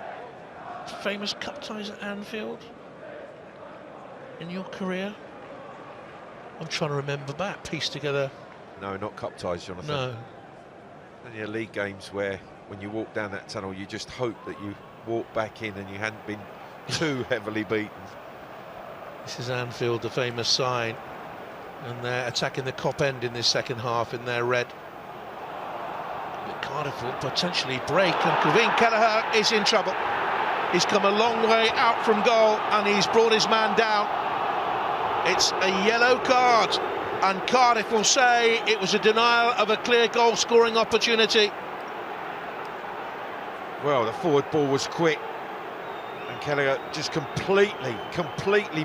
famous cup ties at Anfield in your career? I'm trying to remember back, piece together. No, not cup ties, Jonathan. No. Only a league games where, when you walk down that tunnel, you just hope that you walk back in and you hadn't been too heavily beaten. This is Anfield, the famous sign, and they're attacking the Kop end in this second half in their red. But Cardiff will potentially break, and Kevin Kelleher is in trouble. He's come a long way out from goal and he's brought his man down. It's a yellow card, and Cardiff will say it was a denial of a clear goal scoring opportunity. Well, the forward ball was quick, and Kelleher just completely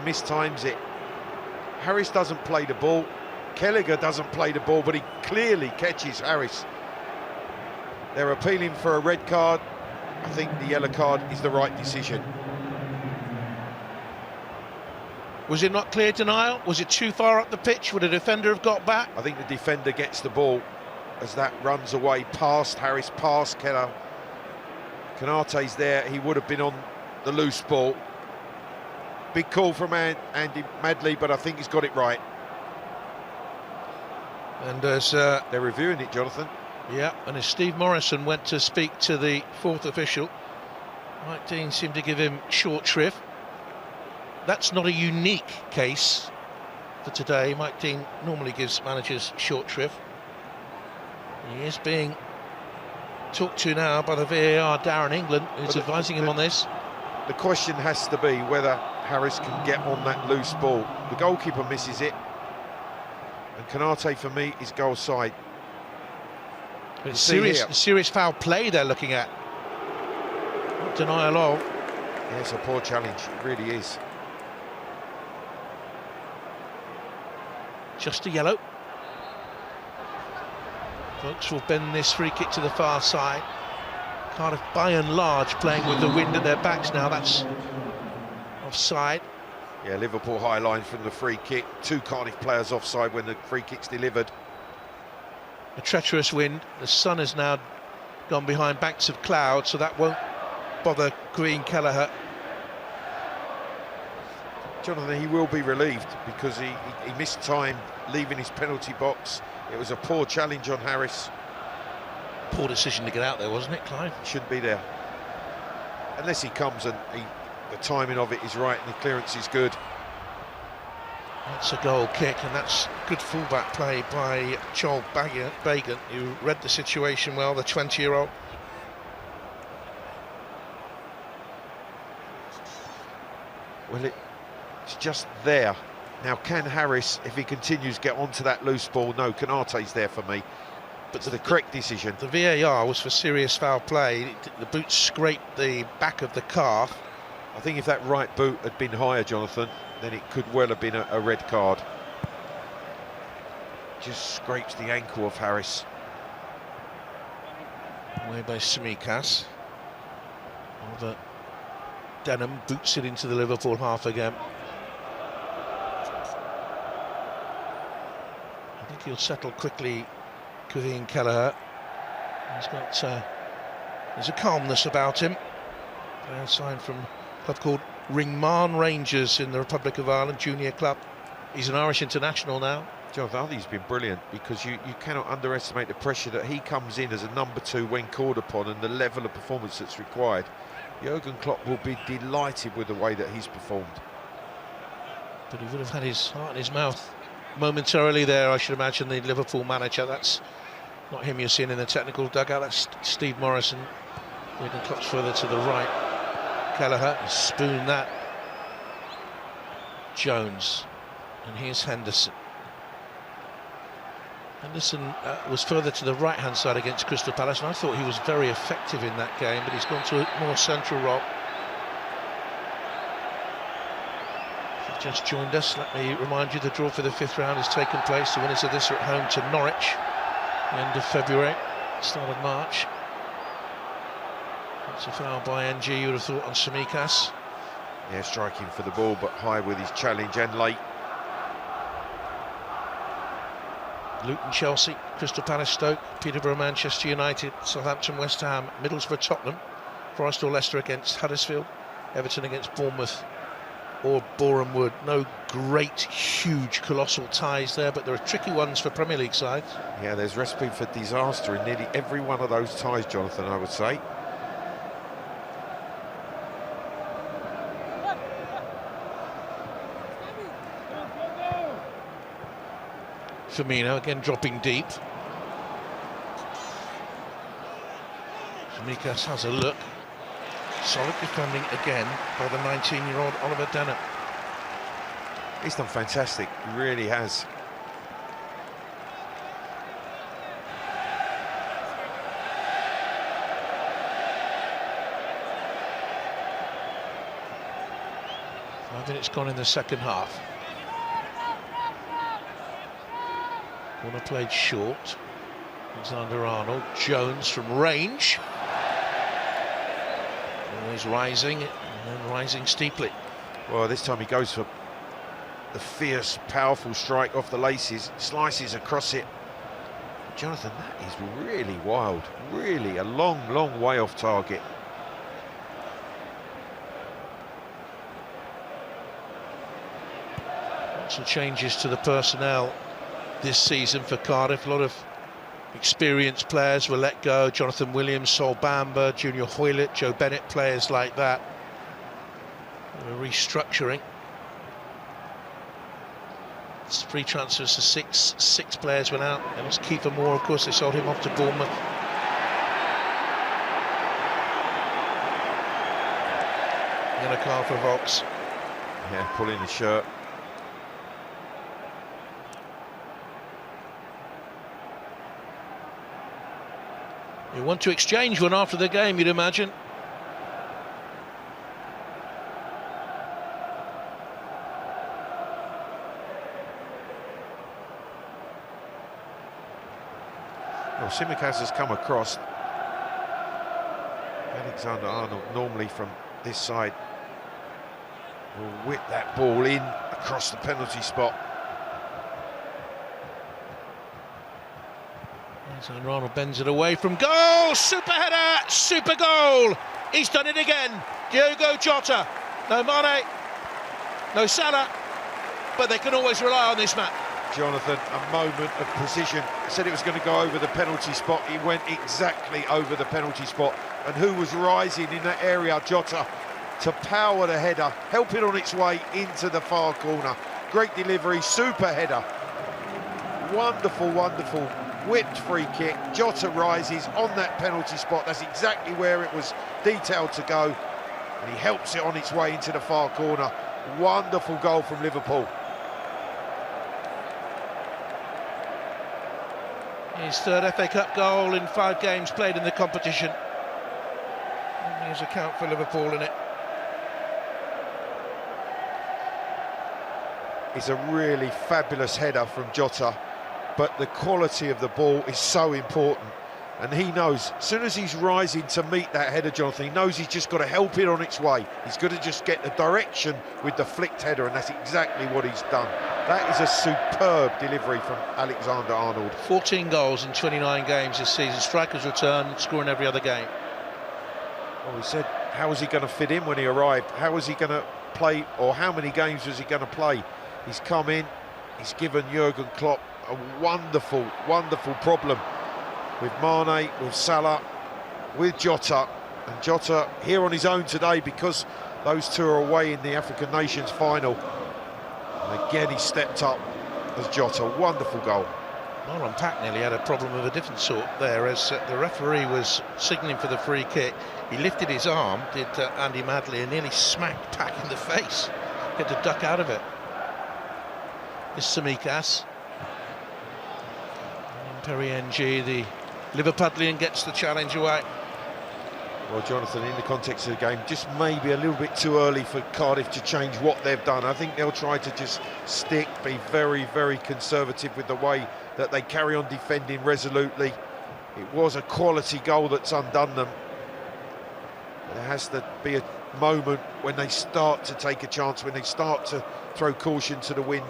mistimes it. Harris doesn't play the ball, Kelleher doesn't play the ball, but he clearly catches Harris. They're appealing for a red card. I think the yellow card is the right decision. Was it not clear denial? Was it too far up the pitch? Would a defender have got back? I think the defender gets the ball as that runs away past Harris, past Kelleher. Konate's there, he would have been on the loose ball. Big call from Andy Madley, but I think he's got it right. And as they're reviewing it, Jonathan. Yeah, and as Steve Morrison went to speak to the fourth official, Mike Dean seemed to give him short shrift. That's not a unique case for today. Mike Dean normally gives managers short shrift. He is being talked to now by the VAR, Darren England, who's advising him on this. The question has to be whether Harris can get on that loose ball. The goalkeeper misses it, and Konate for me is goal side. It's serious foul play they're looking at. Not denial of. Yeah, it's a poor challenge, it really is. Just a yellow. Folks will bend this free kick to the far side. Cardiff, by and large, playing with the wind at their backs now. That's offside. Yeah, Liverpool high line from the free kick. 2 Cardiff players offside when the free kick's delivered. A treacherous wind. The sun has now gone behind banks of cloud, so that won't bother Green Kelleher. Jonathan, he will be relieved because he missed time leaving his penalty box. It was a poor challenge on Harris. Poor decision to get out there, wasn't it, Clive? He shouldn't be there. Unless he comes and the timing of it is right and the clearance is good. That's a goal kick, and that's good fullback play by Joel Bagan, who read the situation well, the 20-year-old. Well, it's just there. Now, can Harris, if he continues, get onto that loose ball? No, Canate's there for me. But the correct decision. The VAR was for serious foul play. The boot scraped the back of the calf. I think if that right boot had been higher, Jonathan, then it could well have been a red card. Just scrapes the ankle of Harris. Away by Tsimikas. Oliver Denham boots it into the Liverpool half again. I think he'll settle quickly, Green Kelleher. He's got there's a calmness about him. Player signed from a club called Ringmarn Rangers in the Republic of Ireland, junior club. He's an Irish international now. Jonathan, I think he's been brilliant because you cannot underestimate the pressure that he comes in as a number 2 when called upon and the level of performance that's required. Jurgen Klopp will be delighted with the way that he's performed. But he would have had his heart in his mouth momentarily there, I should imagine, the Liverpool manager. That's not him you're seeing in the technical dugout, that's Steve Morrison. Jurgen Klopp's further to the right. Kelleher spoon that. Jones, and here's Henderson. Henderson was further to the right-hand side against Crystal Palace, and I thought he was very effective in that game, but he's gone to a more central role. If you've just joined us, let me remind you the draw for the 5th round has taken place. The winners of this are at home to Norwich, the end of February, start of March. That's a foul by NG, you would have thought, on Tsimikas. Yeah, striking for the ball, but high with his challenge and late. Luton, Chelsea, Crystal Palace, Stoke, Peterborough, Manchester United, Southampton, West Ham, Middlesbrough, Tottenham, Forest or Leicester against Huddersfield, Everton against Bournemouth or Boreham Wood. No great, huge, colossal ties there, but there are tricky ones for Premier League sides. Yeah, there's recipe for disaster in nearly every one of those ties, Jonathan, I would say. Firmino again dropping deep. Tsimikas has a look. Solid defending again by the 19-year-old Oliver Denham. He's done fantastic, he really has. I think it's gone in the second half. Corner played short. Alexander-Arnold. Jones from range. Always rising and then rising steeply. Well, this time he goes for the fierce, powerful strike off the laces, slices across it. Jonathan, that is really wild. Really a long, long way off target. Lots of changes to the personnel this season for Cardiff. A lot of experienced players were let go. Jonathan Williams, Sol Bamba, Junior Hoylett, Joe Bennett, players like that. They were restructuring. It's free transfers to six players went out. And it's Kiefer Moore, of course, they sold him off to Bournemouth. And a card for Vox. Yeah, pulling the shirt. You want to exchange one after the game, you'd imagine. Well, Tsimikas has come across. Alexander-Arnold normally from this side will whip that ball in across the penalty spot. So Ronald bends it away from goal. Super header, super goal. He's done it again. Diogo Jota. No Mane, no Salah, but they can always rely on this man. Jonathan, a moment of precision. Said it was going to go over the penalty spot. He went exactly over the penalty spot. And who was rising in that area? Jota, to power the header, help it on its way into the far corner. Great delivery, super header. Wonderful, wonderful. Whipped free kick. Jota rises on that penalty spot. That's exactly where it was detailed to go. And he helps it on its way into the far corner. Wonderful goal from Liverpool. His third FA Cup goal in 5 games played in the competition. And there's a count for Liverpool in it. It's a really fabulous header from Jota, but the quality of the ball is so important. And he knows, as soon as he's rising to meet that header, Jonathan, he knows he's just got to help it on its way. He's got to just get the direction with the flicked header, and that's exactly what he's done. That is a superb delivery from Alexander-Arnold. 14 goals in 29 games this season. Strikers return, scoring every other game. Well, we said, how was he going to fit in when he arrived? How was he going to play, or how many games was he going to play? He's come in, he's given Jurgen Klopp a wonderful, wonderful problem with Mane, with Salah, with Jota. And Jota here on his own today because those two are away in the African Nations final. And again, he stepped up as Jota. Wonderful goal. Marlon Pack nearly had a problem of a different sort there as the referee was signalling for the free kick. He lifted his arm, did Andy Madley, and nearly smacked Pack in the face. He had to duck out of it. This is Tsimikas. And Perry NG, the Liverpudlian, gets the challenge away. Well, Jonathan, in the context of the game, just maybe a little bit too early for Cardiff to change what they've done. I think they'll try to just stick, be very, very conservative with the way that they carry on defending resolutely. It was a quality goal that's undone them. There has to be a moment when they start to take a chance, when they start to throw caution to the wind,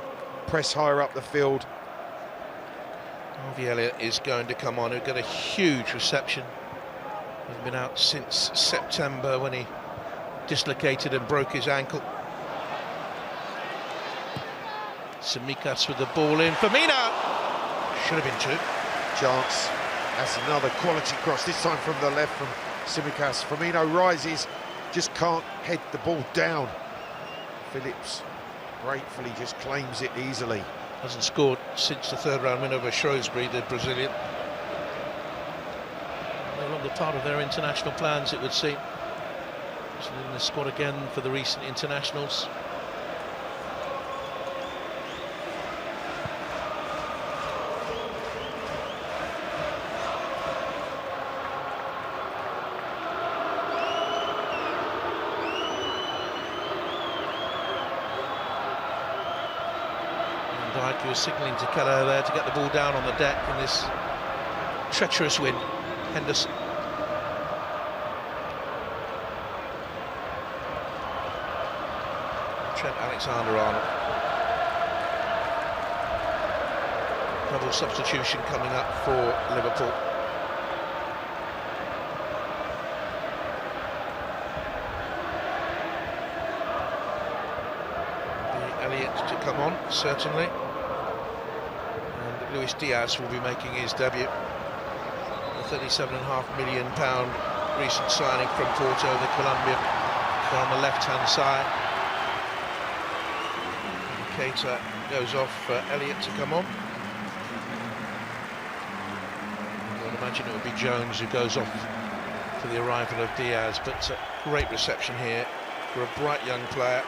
press higher up the field. Harvey Elliott is going to come on, who got a huge reception. He's been out since September when he dislocated and broke his ankle. Tsimikas with the ball in. Firmino! Should have been 2. Chance. That's another quality cross, this time from the left from Tsimikas. Firmino rises, just can't head the ball down. Phillips gratefully just claims it easily. Hasn't scored since the 3rd round win over Shrewsbury, the Brazilian. No longer part of their international plans, it would seem. He's in the squad again for the recent internationals. He was signalling to Keller there to get the ball down on the deck in this treacherous wind. Henderson. Trent Alexander-Arnold. Double substitution coming up for Liverpool. Elliott to come on, certainly. Luis Diaz will be making his debut. A £37.5 million recent signing from Porto, the Colombian, on the left-hand side. Keita goes off for Elliott to come on. I would imagine it would be Jones who goes off for the arrival of Diaz, but a great reception here for a bright young player.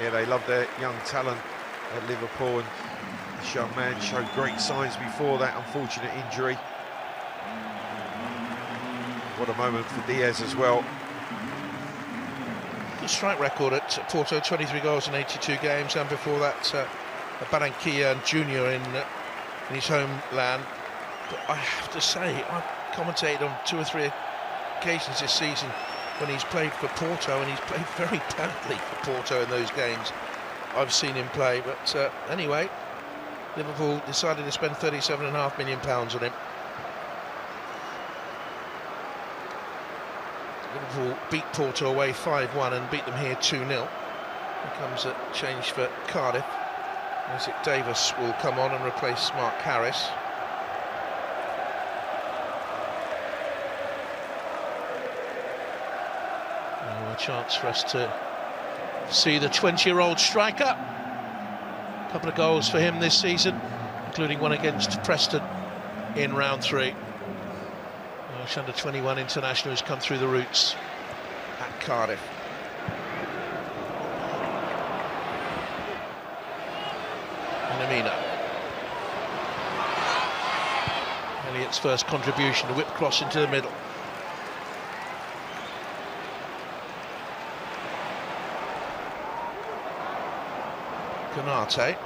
Yeah, they love their young talent at Liverpool, and this young man showed great signs before that unfortunate injury. What a moment for Diaz as well. Good strike record at Porto, 23 goals in 82 games, and before that Barranquilla Junior in his homeland. But I have to say, I've commentated on 2 or 3 occasions this season when he's played for Porto, and he's played very badly for Porto in those games I've seen him play. But anyway, Liverpool decided to spend £37.5 million on him. Liverpool beat Porto away 5-1 and beat them here 2-0. Here comes a change for Cardiff. Isaac Davis will come on and replace Mark Harris. A chance for us to see the 20-year-old striker. A couple of goals for him this season, including one against Preston in round 3. Welsh under-21 international who's come through the roots at Cardiff. Minamino. Elliott's first contribution, a whip cross into the middle. Konate.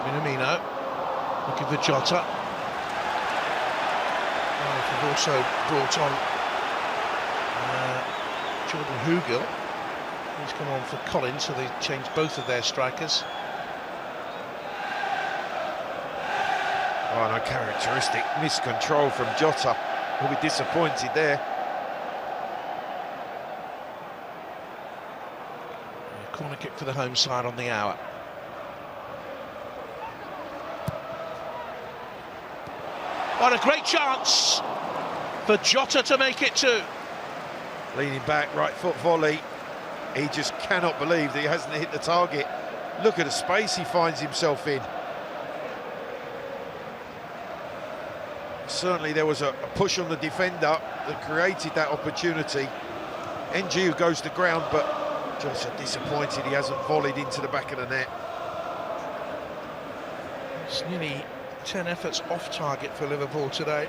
Minamino. Looking for Jota. We've also brought on Jordan Hugill. He's come on for Collins, so they've changed both of their strikers. Oh, no, characteristic miscontrol from Jota. He'll be disappointed there. Corner kick for the home side on the hour. What a great chance for Jota to make it 2. Leaning back, right foot volley. He just cannot believe that he hasn't hit the target. Look at the space he finds himself in. Certainly there was a push on the defender that created that opportunity. NG goes to ground, but just disappointed he hasn't volleyed into the back of the net. It's nearly 10 efforts off target for Liverpool today.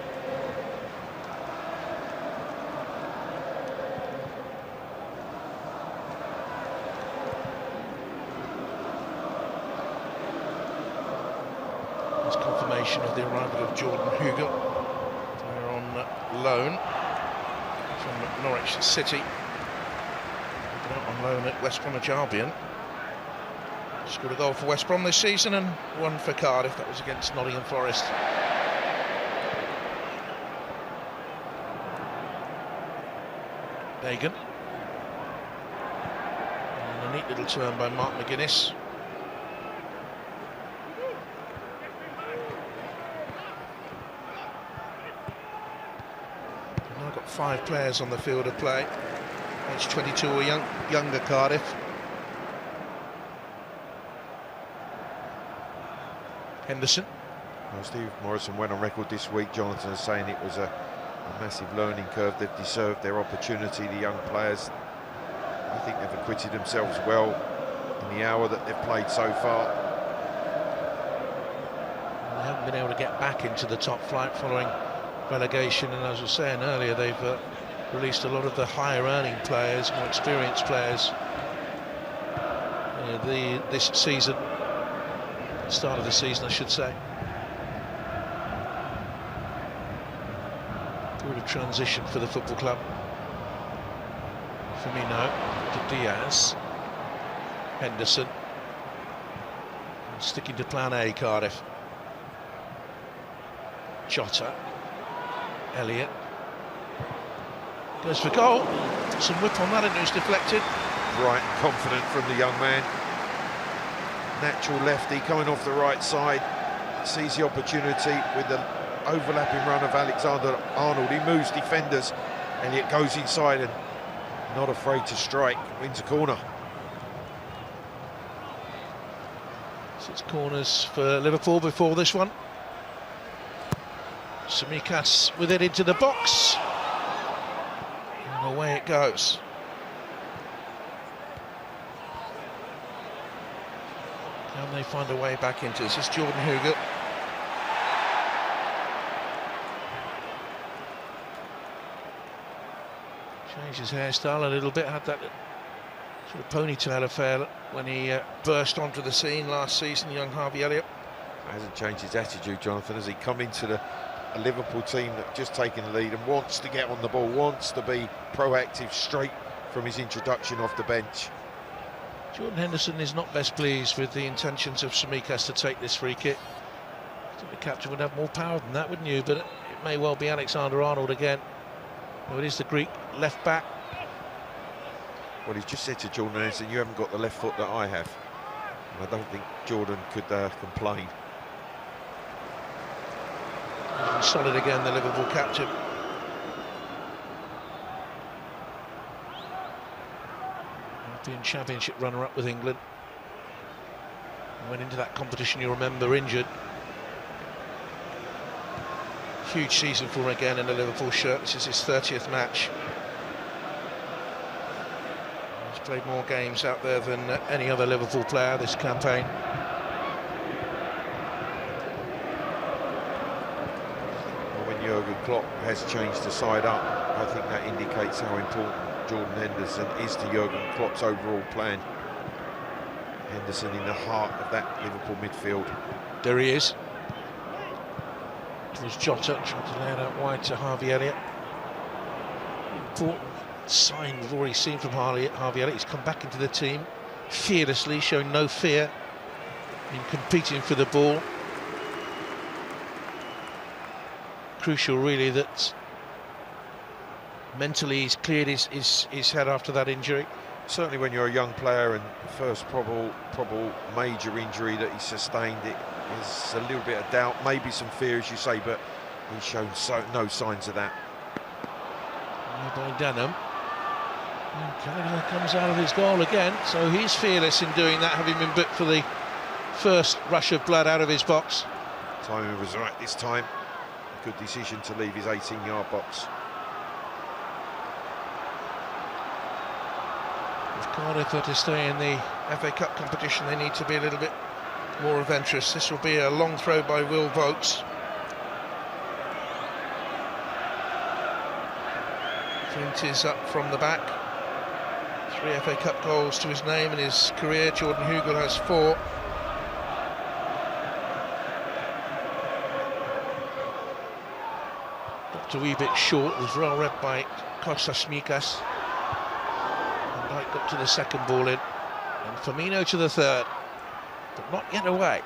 There's confirmation of the arrival of Jordan Hugill. They're on loan from Norwich City. They're on loan at West Bromwich Albion. Scored a goal for West Brom this season and one for Cardiff. That was against Nottingham Forest. Dagan. And a neat little turn by Mark McGuinness. They've now got 5 players on the field of play. Age 22 or younger Cardiff. Henderson. Well, Steve Morrison went on record this week, Jonathan, as saying it was a massive learning curve. They've deserved their opportunity, the young players. I think they've acquitted themselves well in the hour that they've played so far. They haven't been able to get back into the top flight following relegation, and as I was saying earlier, they've released a lot of the higher earning players, more experienced players this season. Start of the season, I should say. Good transition for the football club. Firmino to Diaz. Henderson. And sticking to plan A, Cardiff. Jota. Elliott. Goes for goal. Some whip on that, and it was deflected. Bright and confident from the young man. Natural lefty coming off the right side, sees the opportunity with the overlapping run of Alexander-Arnold. He moves defenders, Elliott goes inside and not afraid to strike, wins a corner. 6 corners for Liverpool before this one. Tsimikas with it into the box, and away it goes. they find a way back into this? It's Jordan Hugill. Changed his hairstyle a little bit, had that sort of ponytail affair when he burst onto the scene last season, young Harvey Elliott. Hasn't changed his attitude, Jonathan, as he come into a Liverpool team that just taken the lead and wants to get on the ball, wants to be proactive straight from his introduction off the bench. Jordan Henderson is not best pleased with the intentions of Tsimikas to take this free kick. I think the captain would have more power than that, wouldn't you? But it may well be Alexander-Arnold again. No, it is the Greek left back. Well, he's just said to Jordan Henderson, you haven't got the left foot that I have. And I don't think Jordan could complain. Solid again, the Liverpool captain. European Championship runner-up with England. Went into that competition, you remember, injured. Huge season for him again in the Liverpool shirt. This is his 30th match. He's played more games out there than any other Liverpool player this campaign. Jurgen Klopp has changed the side up. I think that indicates how important Jordan Henderson is to Jurgen Klopp's overall plan. Henderson in the heart of that Liverpool midfield. There he is. It was Jota trying to lay it out wide to Harvey Elliott. Important sign we've already seen from Harvey Elliott. He's come back into the team fearlessly, showing no fear in competing for the ball. Crucial really that mentally he's cleared his head after that injury. Certainly when you're a young player and the first probable major injury that he sustained, it is a little bit of doubt, maybe some fear as you say, but he's shown no signs of that. By Denham. Gallagher comes out of his goal again, so he's fearless in doing that, having been booked for the first rush of blood out of his box. Timing was right this time. Good decision to leave his 18-yard box. If Cardiff are to stay in the FA Cup competition, they need to be a little bit more adventurous. This will be a long throw by Will Vokes. Flint is up from the back. 3 FA Cup goals to his name in his career. Jordan Hugill has 4. A wee bit short, was well read by Kostas Tsimikas. Van Dijk got to the second ball in, and Firmino to the third, but not yet away.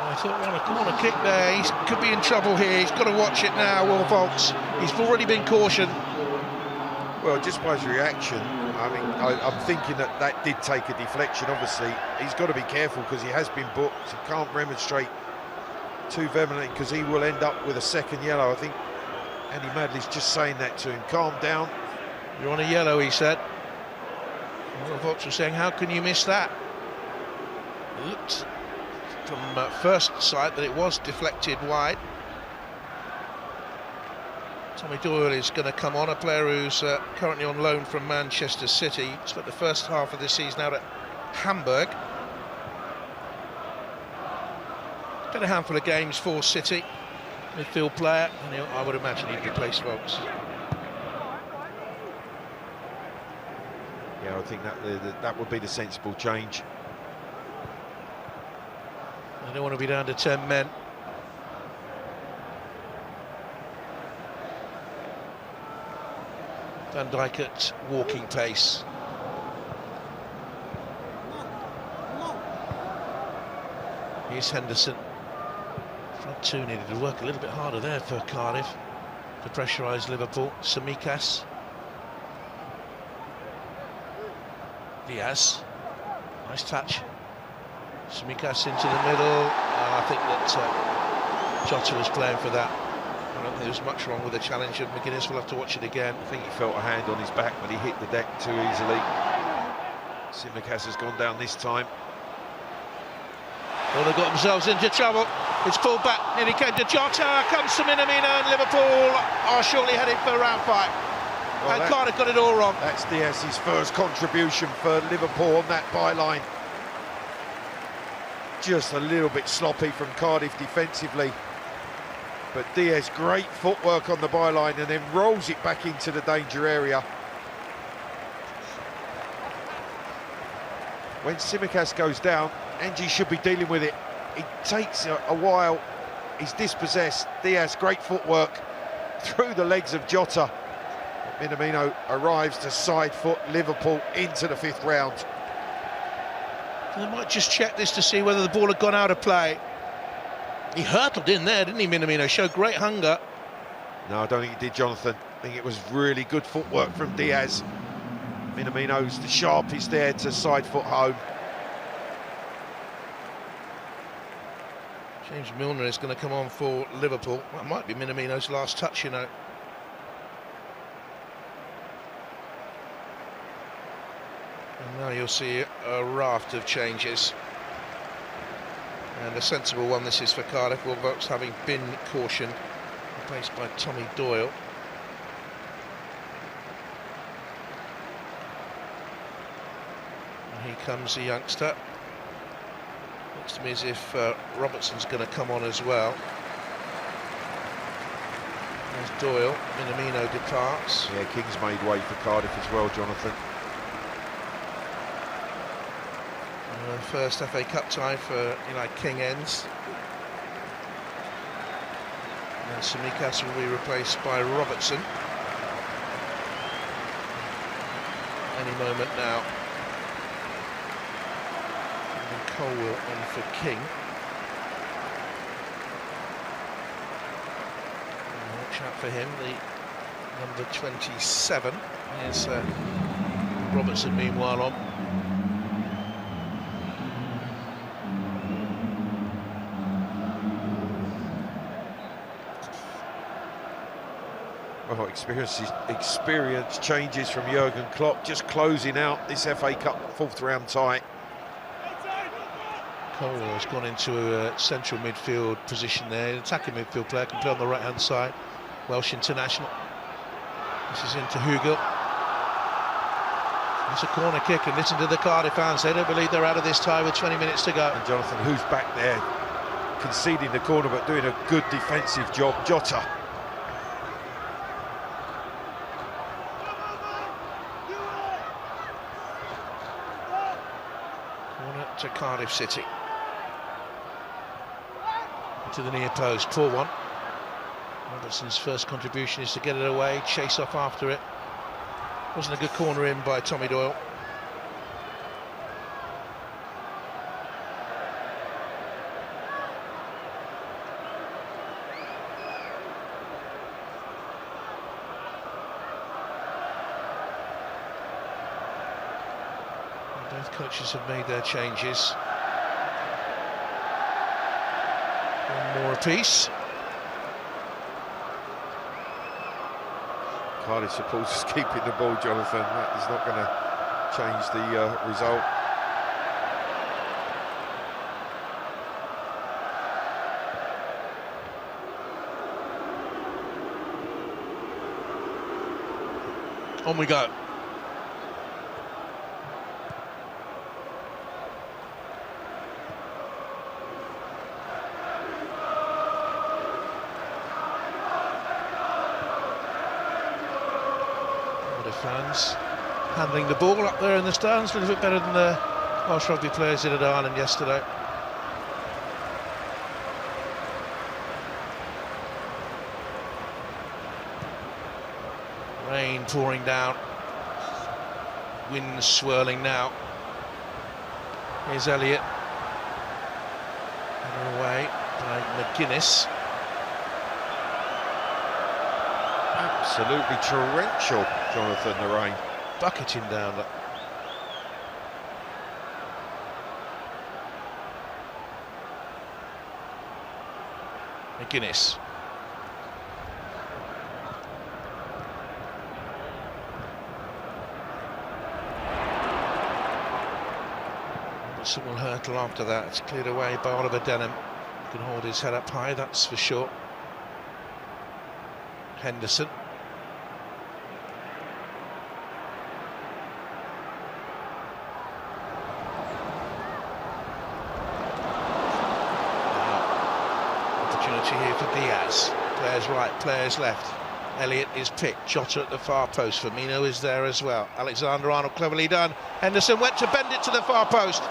I thought on a corner kick there, he could be in trouble here. He's got to watch it now, Will Vokes. He's already been cautioned. Well, just by his reaction, I mean, I'm thinking that did take a deflection. Obviously, he's got to be careful because he has been booked. He can't remonstrate too vehemently because he will end up with a second yellow. I think Andy Madley's just saying that to him. Calm down. You're on a yellow, he said. Will Vokes was saying, how can you miss that? It looked from first sight that it was deflected wide. Tommy Doyle is going to come on, a player who's currently on loan from Manchester City. Spent the first half of the season out at Hamburg. Got a handful of games for City. Midfield player, and I would imagine he'd replace Vokes. Yeah, I think that would be the sensible change. They don't want to be down to 10 men. Van Dijk at walking pace. Here's Henderson. Front two needed to work a little bit harder there for Cardiff to pressurise Liverpool. Tsimikas. Diaz. Nice touch. Tsimikas into the middle. I think that Jota was playing for that. I don't think there was much wrong with the challenge of McGuinness. We'll have to watch it again. I think he felt a hand on his back, but he hit the deck too easily. Tsimikas has gone down this time. Well, they've got themselves into trouble. It's pulled back, nearly came to Jota. Comes to Minamino, and Liverpool are surely headed for a round fight. And Cardiff got it all wrong. That's Diaz's first contribution for Liverpool on that byline. Just a little bit sloppy from Cardiff defensively. But Diaz, great footwork on the byline and then rolls it back into the danger area. When Tsimikas goes down, Angie should be dealing with it. It takes a while. He's dispossessed. Diaz, great footwork through the legs of Jota. Minamino arrives to side foot Liverpool into the 5th round. They might just check this to see whether the ball had gone out of play. He hurtled in there, didn't he, Minamino? Showed great hunger. No, I don't think he did, Jonathan. I think it was really good footwork from Diaz. Minamino's the sharpest there to side foot home. James Milner is going to come on for Liverpool. That might be Minamino's last touch, you know. And now you'll see a raft of changes. And a sensible one this is for Cardiff. Wilcox having been cautioned, replaced by Tommy Doyle. And here comes the youngster. Looks to me as if Robertson's going to come on as well. There's Doyle. Minamino departs. Yeah, King's made way for Cardiff as well, Jonathan. First FA Cup tie for King ends. And Tsimikas will be replaced by Robertson. Any moment now. And Colwell on for King. And watch out for him, the number 27. Here's Robertson meanwhile on. Well, experience changes from Jurgen Klopp, just closing out this FA Cup 4th round tie. Colwell has gone into a central midfield position there, attacking midfield player, can play on the right hand side. Welsh international. This is into Hugel. It's a corner kick, and listen to the Cardiff fans, they don't believe they're out of this tie with 20 minutes to go. And Jonathan, who's back there, conceding the corner but doing a good defensive job, Jota. To Cardiff City. To the near post, 4-1. Robertson's first contribution is to get it away, chase off after it. Wasn't a good corner in by Tommy Doyle. Both coaches have made their changes. One more apiece. Cardiff supporters keeping the ball, Jonathan. That is not going to change the result. On we go. Fans handling the ball up there in the stands, a little bit better than the Welsh rugby players did at Ireland yesterday. Rain pouring down, wind swirling now. Here's Elliott, headed away by McGuinness. Absolutely torrential, Jonathan, the rain. Bucketing down. McGuinness. Robertson will hurtle after that. It's cleared away by Oliver Denham. He can hold his head up high, that's for sure. Henderson. opportunity here for Diaz. Players right, players left. Elliott is picked. Jota at the far post. Firmino is there as well. Alexander-Arnold cleverly done. Henderson went to bend it to the far post.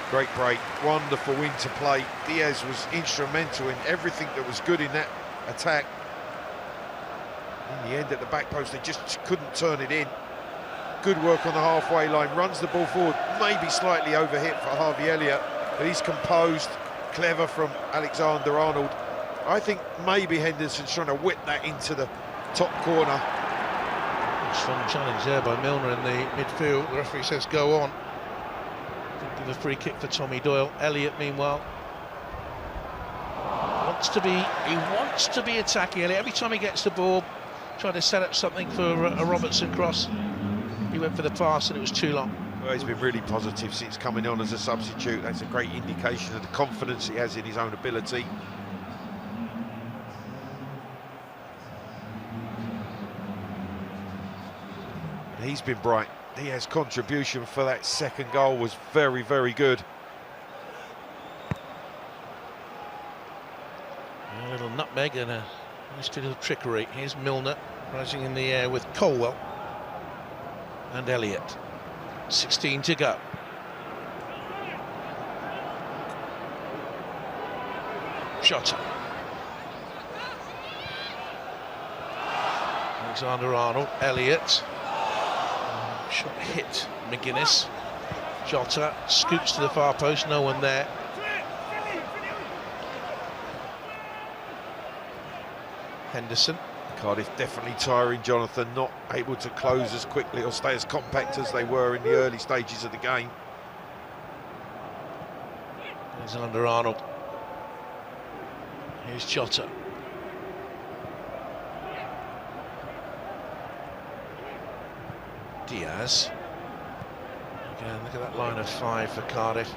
Great break, wonderful interplay. Diaz was instrumental in everything that was good in that attack. In the end, at the back post, they just couldn't turn it in. Good work on the halfway line, runs the ball forward, maybe slightly overhit for Harvey Elliott, but he's composed, clever from Alexander-Arnold. I think maybe Henderson's trying to whip that into the top corner. Strong challenge there by Milner in the midfield. The referee says go on. Give a free kick for Tommy Doyle. Elliott, meanwhile, wants to be attacking. Elliott, every time he gets the ball, trying to set up something for a Robertson cross. He went for the pass and it was too long. Well, he's been really positive since coming on as a substitute. That's a great indication of the confidence he has in his own ability. He's been bright. Diaz's contribution for that second goal was very, very good. A little nutmeg and a nice bit of trickery. Here's Milner rising in the air with Colwell and Elliott. 16 to go. Jota. Alexander-Arnold, Elliott. Shot hit McGuinness. Jota scoops to the far post, no one there. Henderson. Cardiff definitely tiring Jonathan, not able to close as quickly or stay as compact as they were in the early stages of the game. Alexander-Arnold. Here's Jota. Diaz. Again, look at that line of 5 for Cardiff.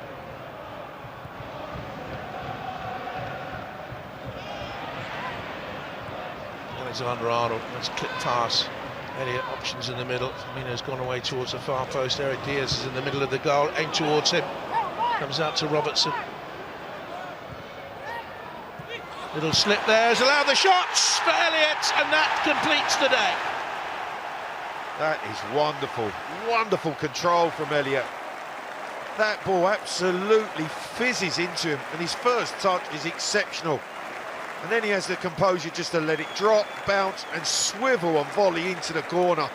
Alexander-Arnold, let's clip pass. Elliott options in the middle. Firmino's gone away towards the far post. Eric Diaz is in the middle of the goal, aimed towards him. Comes out to Robertson. Little slip there has allowed the shots for Elliott, and that completes the day. That is wonderful, wonderful control from Elliott. That ball absolutely fizzes into him, and his first touch is exceptional. And then he has the composure just to let it drop, bounce, and swivel and volley into the corner.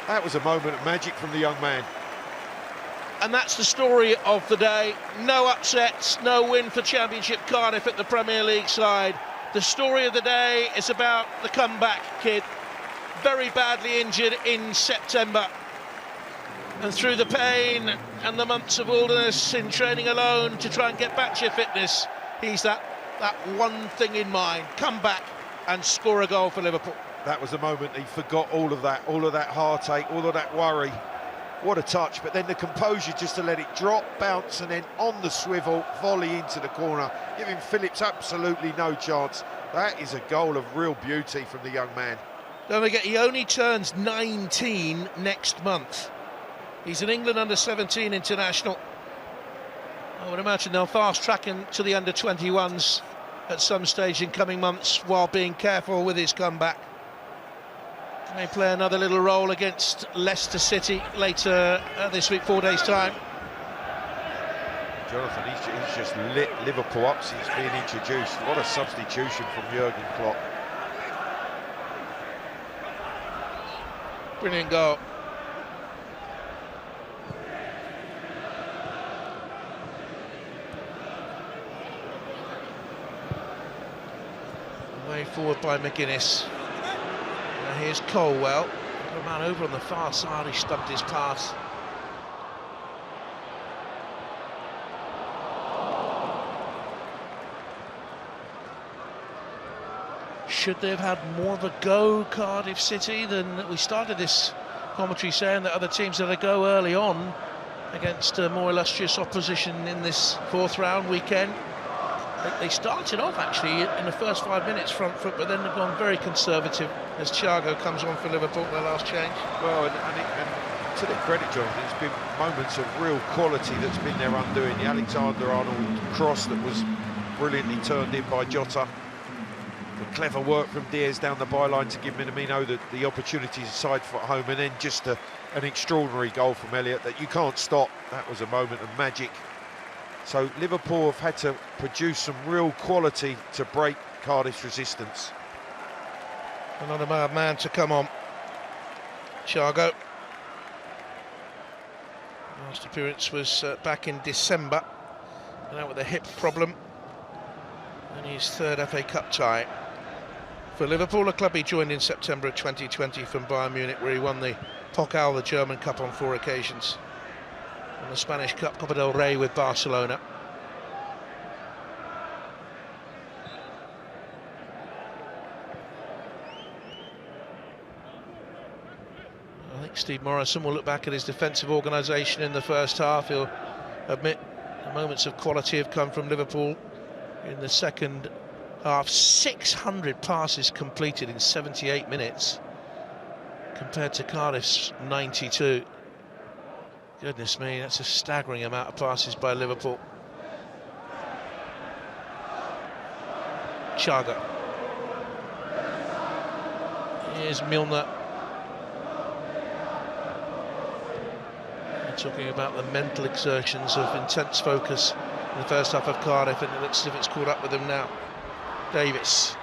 That was a moment of magic from the young man. And that's the story of the day. No upsets, no win for Championship Cardiff at the Premier League side. The story of the day is about the comeback kid. Very badly injured in September, and through the pain and the months of wilderness in training alone to try and get back to your fitness, he's that one thing in mind: come back and score a goal for Liverpool. That was the moment he forgot all of that heartache, all of that worry. What a touch, but then the composure just to let it drop, bounce, and then on the swivel, volley into the corner, giving Phillips absolutely no chance. That is a goal of real beauty from the young man. Don't forget, he only turns 19 next month. He's an England under-17 international. I would imagine they'll fast-track him to the under-21s at some stage in coming months while being careful with his comeback. He may play another little role against Leicester City later this week, 4 days' time. Jonathan, he's just lit Liverpool up since being introduced. What a substitution from Jurgen Klopp. Brilliant goal. Way forward by McGuinness. Now here's Colwell. Got a man over on the far side, he stumped his pass. Should they have had more of a go, Cardiff City, than we started this commentary saying that other teams had a go early on against more illustrious opposition in this fourth round weekend. They started off actually in the first 5 minutes front foot, but then they've gone very conservative as Thiago comes on for Liverpool, their last change. Well, and to their credit, Jonathan, it's been moments of real quality that's been their undoing. The Alexander-Arnold cross that was brilliantly turned in by Jota. The clever work from Diaz down the byline to give Minamino the opportunity to side foot home, and then just an extraordinary goal from Elliott that you can't stop. That was a moment of magic. So Liverpool have had to produce some real quality to break Cardiff's resistance. Another bad man to come on. Thiago. Last appearance was back in December, and out with a hip problem, and his third FA Cup tie for Liverpool, a club he joined in September of 2020 from Bayern Munich, where he won the Pokal, the German Cup, on 4 occasions, and the Spanish Cup, Copa del Rey, with Barcelona. I think Steve Morrison will look back at his defensive organisation in the first half. He'll admit the moments of quality have come from Liverpool in the second half. 600 passes completed in 78 minutes compared to Cardiff's 92. Goodness me, that's a staggering amount of passes by Liverpool. Thiago. Here's Milner. Talking about the mental exertions of intense focus in the first half of Cardiff, and it looks as if it's caught up with them now. Davis.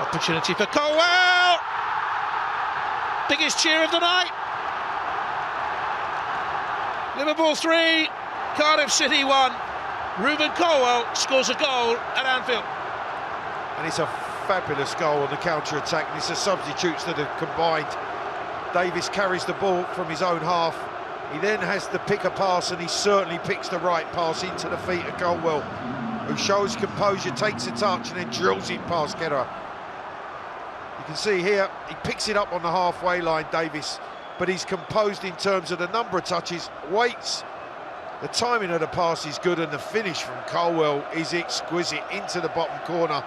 Opportunity for Colwell! Biggest cheer of the night. Liverpool 3, Cardiff City 1. Ruben Colwell scores a goal at Anfield. And it's a fabulous goal on the counter-attack, and it's the substitutes that have combined. Davis carries the ball from his own half. He then has to pick a pass, and he certainly picks the right pass into the feet of Colwell, who shows composure, takes a touch, and then drills it past Guerra. You can see here, he picks it up on the halfway line, Davis, but he's composed in terms of the number of touches, waits. The timing of the pass is good, and the finish from Colwell is exquisite into the bottom corner.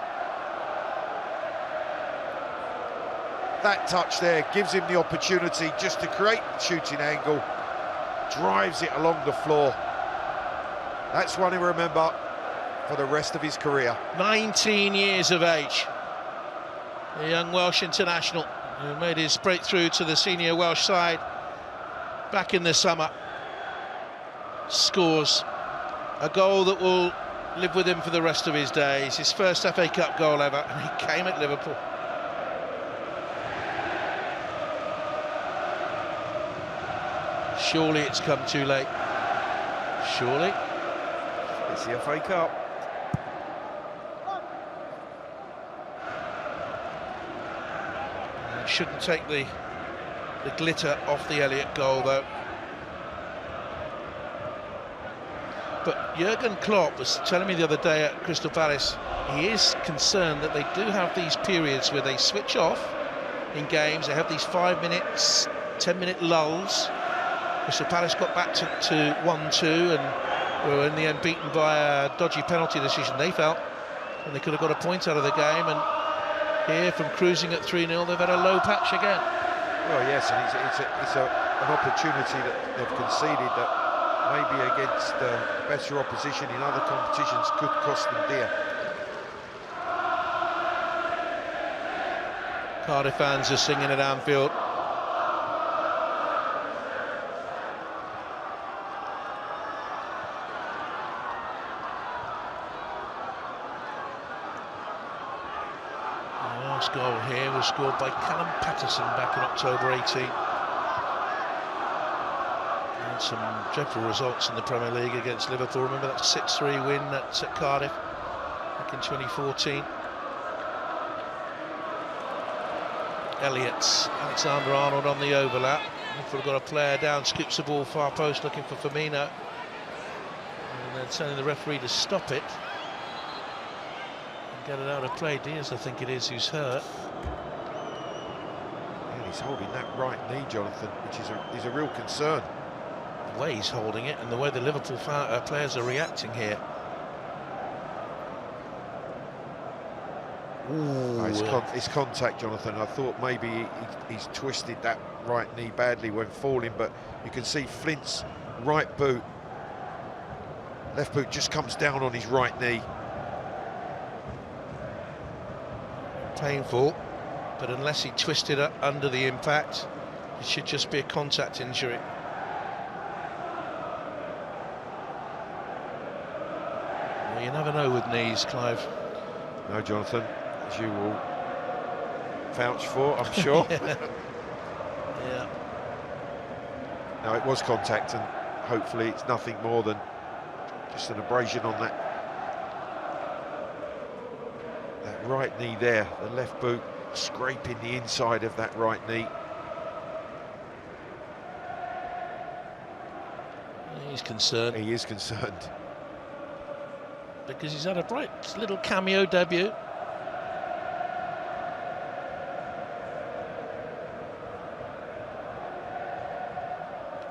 That touch there gives him the opportunity just to create the shooting angle. Drives it along the floor. That's one he'll remember for the rest of his career. 19 years of age, the young Welsh international who made his breakthrough to the senior Welsh side back in the summer, scores a goal that will live with him for the rest of his days. His first FA Cup goal ever, and he came at Liverpool. Surely it's come too late. Surely. It's the FA Cup. Shouldn't take the glitter off the Elliott goal, though. But Jurgen Klopp was telling me the other day at Crystal Palace, he is concerned that they do have these periods where they switch off in games. They have these 5 minutes, 10-minute lulls. Crystal Palace got back to 1-2 and were in the end beaten by a dodgy penalty decision, they felt, and they could have got a point out of the game. And here, from cruising at 3-0, they've had a low patch again. Well, yes, and it's an opportunity that they've conceded that maybe against better opposition in other competitions could cost them dear. Cardiff fans are singing at Anfield. The last goal here was scored by Callum Patterson back in October 18. And some dreadful results in the Premier League against Liverpool. Remember that 6-3 win at Cardiff back in 2014. Elliott, Alexander-Arnold on the overlap. Liverpool got a player down, skips the ball far post looking for Firmino, and then telling the referee to stop it and get it out of play. Diaz, I think it is, who's hurt. And he's holding that right knee, Jonathan, which is a real concern. The way he's holding it and the way the Liverpool players are reacting here. Ooh. It's contact, Jonathan. I thought maybe he's twisted that right knee badly when falling, but you can see Flint's left boot just comes down on his right knee. Painful, but unless he twisted up under the impact, it should just be a contact injury. Well, you never know with knees, Clive. No, Jonathan, as you will vouch for, I'm sure. Yeah. No, it was contact, and hopefully it's nothing more than just an abrasion on that right knee there. The left boot scraping the inside of that right knee. He's concerned. He is concerned. Because he's had a bright little cameo debut.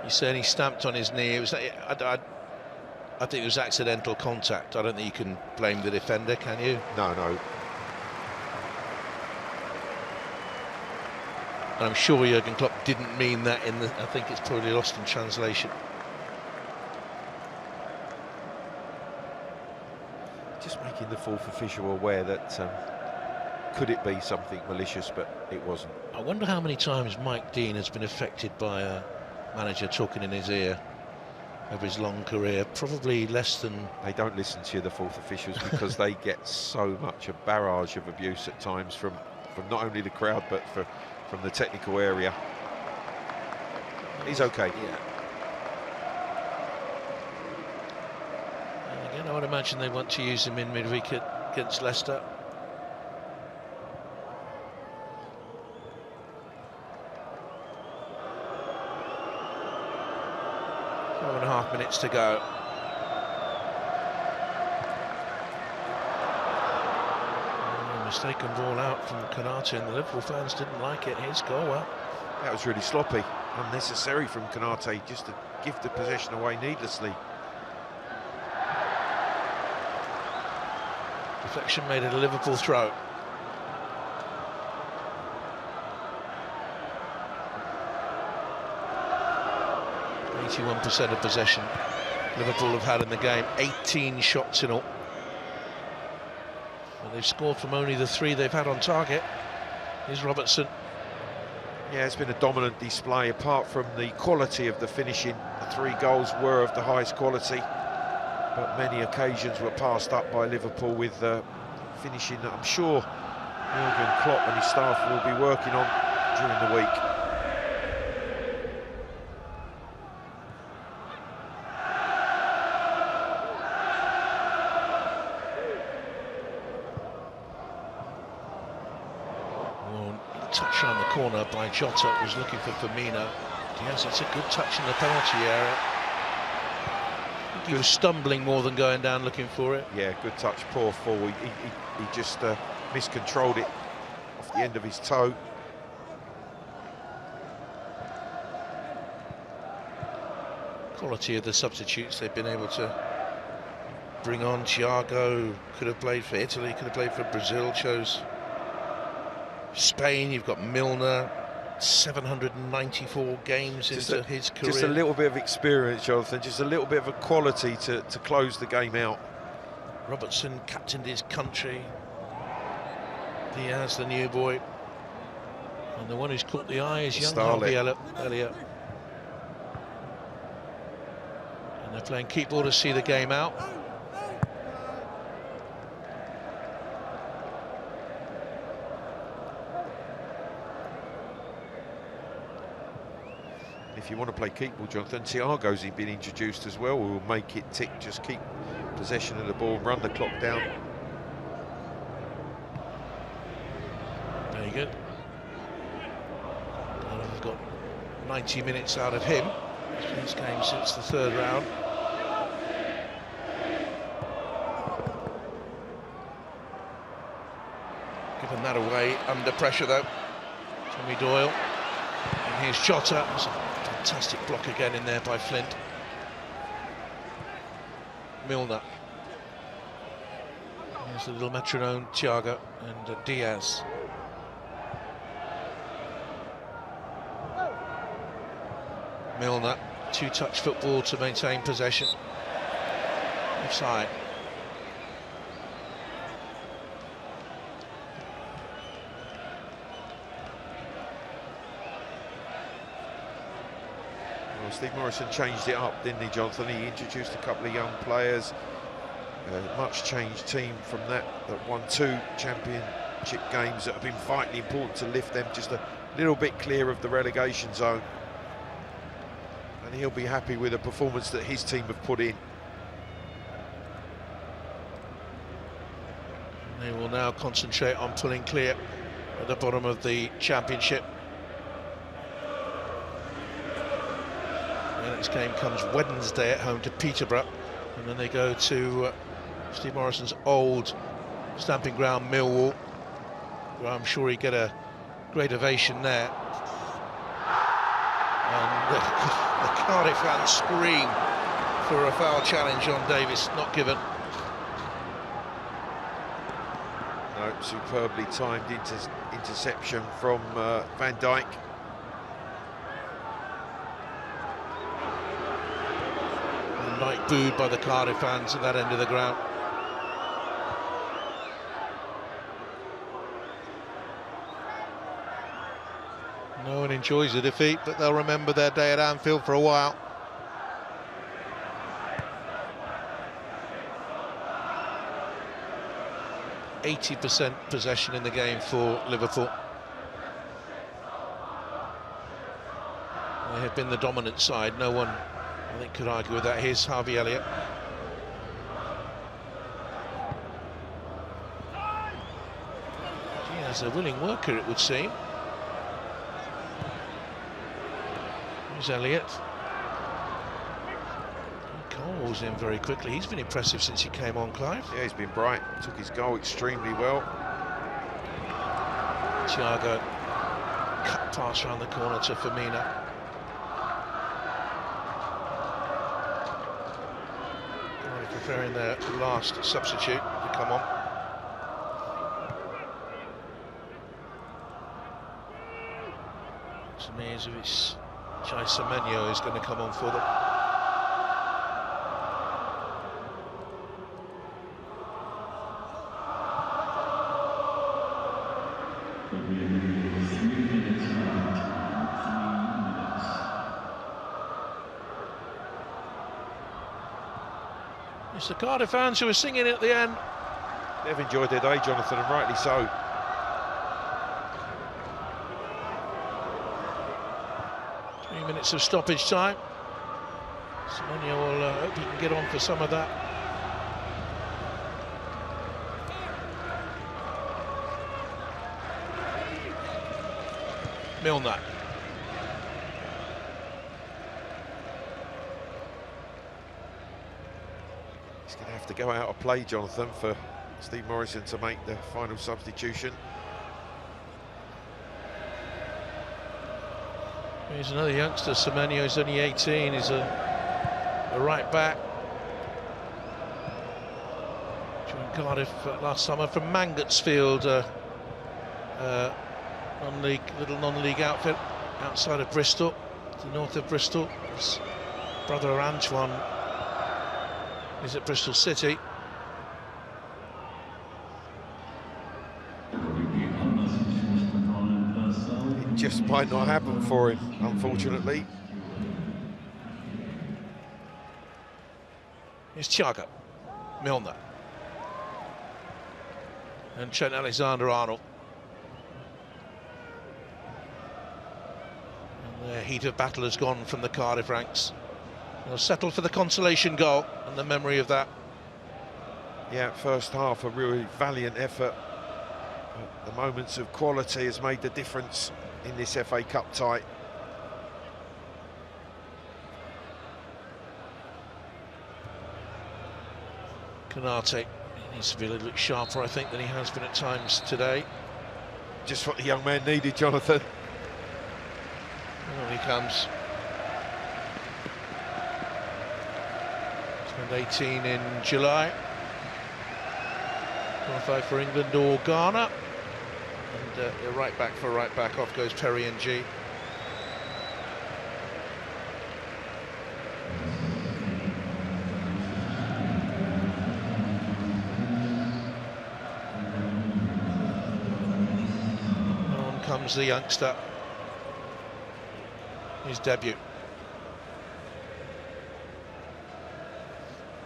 He's saying he stamped on his knee. It was, I think it was accidental contact. I don't think you can blame the defender, can you? No. And I'm sure Jurgen Klopp didn't mean that in the... I think it's probably lost in translation. Just making the fourth official aware that could it be something malicious, but it wasn't. I wonder how many times Mike Dean has been affected by a manager talking in his ear over his long career. Probably less than... They don't listen to the fourth officials because they get so much a barrage of abuse at times from not only the crowd but from the technical area. He's okay. Yeah. And again, I would imagine they want to use him in midweek against Leicester. 12.5 minutes to go. Mistaken ball out from Konate, and the Liverpool fans didn't like it. His goal, well. That was really sloppy, unnecessary from Konate, just to give the possession away needlessly. Deflection made it a Liverpool throw. %81 of possession Liverpool have had in the game, 18 shots in all. And they've scored from only the 3 they've had on target. Here's Robertson. Yeah, it's been a dominant display. Apart from the quality of the finishing, the 3 goals were of the highest quality, but many occasions were passed up by Liverpool with finishing that I'm sure Jurgen Klopp and his staff will be working on during the week. Touch around the corner by Jota, was looking for Firmino. Yes, it's a good touch in the penalty area. He was stumbling more than going down looking for it. Yeah, good touch, poor fall. He just miscontrolled it off the end of his toe. Quality of the substitutes they've been able to bring on. Thiago could have played for Italy, could have played for Brazil, chose Spain. You've got Milner, 794 games into his career. Just a little bit of experience, Jonathan, just a little bit of a quality to close the game out. Robertson captained his country. Diaz, the new boy. And the one who's caught the eye is young Harvey Elliott. And they're playing keep ball to see the game out. If you want to play keep ball, Jonathan, Thiago's been introduced as well. We'll make it tick, just keep possession of the ball and run the clock down. Very good. And we've got 90 minutes out of him. His game since the 3rd round. Given that away under pressure though. Tommy Doyle. And here's Jota. Fantastic block again in there by Flint. There's the little metronome, Thiago and Diaz. Milner, two-touch football to maintain possession. Offside. Well, Steve Morrison changed it up, didn't he, Jonathan? He introduced a couple of young players. Much changed team from that won 2 championship games that have been vitally important to lift them just a little bit clear of the relegation zone. And he'll be happy with the performance that his team have put in. They will now concentrate on pulling clear at the bottom of the championship. The next game comes Wednesday at home to Peterborough, and then they go to Steve Morrison's old stamping ground, Millwall, where I'm sure he'd get a great ovation there. And the Cardiff fans scream for a foul challenge on Davis, not given. No, superbly timed interception from Van Dijk. And Knight booed by the Cardiff fans at that end of the ground. No one enjoys the defeat, but they'll remember their day at Anfield for a while. %80 possession in the game for Liverpool. They have been the dominant side. No one, I think, could argue with that. Here's Harvey Elliott. He is a willing worker, it would seem. Here's Elliott. Cole's in very quickly. He's been impressive since he came on, Clive. Yeah, he's been bright. Took his goal extremely well. Thiago, cut pass around the corner to Firmino. Preparing their last substitute to come on. Samizovic, Chai Semenyo is going to come on for them. It's the Cardiff fans who are singing at the end. They've enjoyed their day, Jonathan, and rightly so. Minutes of stoppage time. Semenyo will hope he can get on for some of that. Milner. He's going to have to go out of play, Jonathan, for Steve Morrison to make the final substitution. Here's another youngster, Semenyo, he's only 18, he's a right back. Joined Cardiff last summer from Mangotsfield, little non-league outfit outside of Bristol, to the north of Bristol. His brother Antoine is at Bristol City. Just might not happen for him, unfortunately. Here's Thiago, Milner, and Trent Alexander-Arnold. And the heat of battle has gone from the Cardiff ranks. They'll settle for the consolation goal and the memory of that. Yeah, first half a really valiant effort. But the moments of quality has made the difference in this FA Cup tie. Konate needs to be a little bit sharper, I think, than he has been at times today. Just what the young man needed, Jonathan. Oh, he comes. Turned 18 in July. Qualify for England or Ghana. And right back for right back, off goes Perry and G. On comes the youngster. His debut.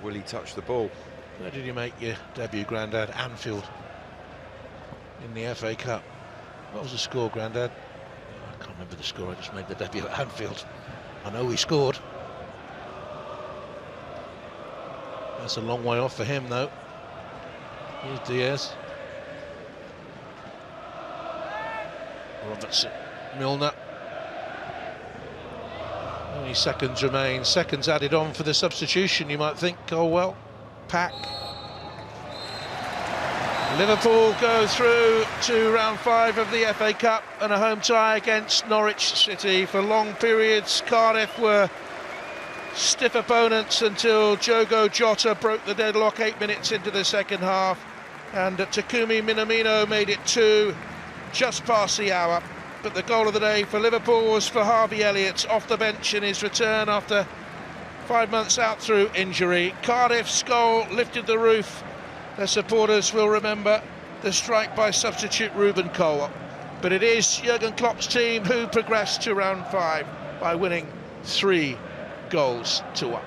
Will he touch the ball? Where did you make your debut, Grandad? Anfield. In the FA Cup. What was the score, Grandad? I can't remember the score. I just made the debut at Anfield. I know he scored. That's a long way off for him, though. Here's Diaz. Robertson. Milner. Only seconds remain. Seconds added on for the substitution, you might think. Oh well. Pack. Liverpool go through to round 5 of the FA Cup and a home tie against Norwich City. For long periods, Cardiff were stiff opponents until Diogo Jota broke the deadlock 8 minutes into the second half, and Takumi Minamino made it 2 just past the hour. But the goal of the day for Liverpool was for Harvey Elliott, off the bench in his return after 5 months out through injury. Cardiff's goal lifted the roof. Their supporters will remember the strike by substitute Ruben Cole. But it is Jurgen Klopp's team who progressed to round 5 by winning 3 goals to 1.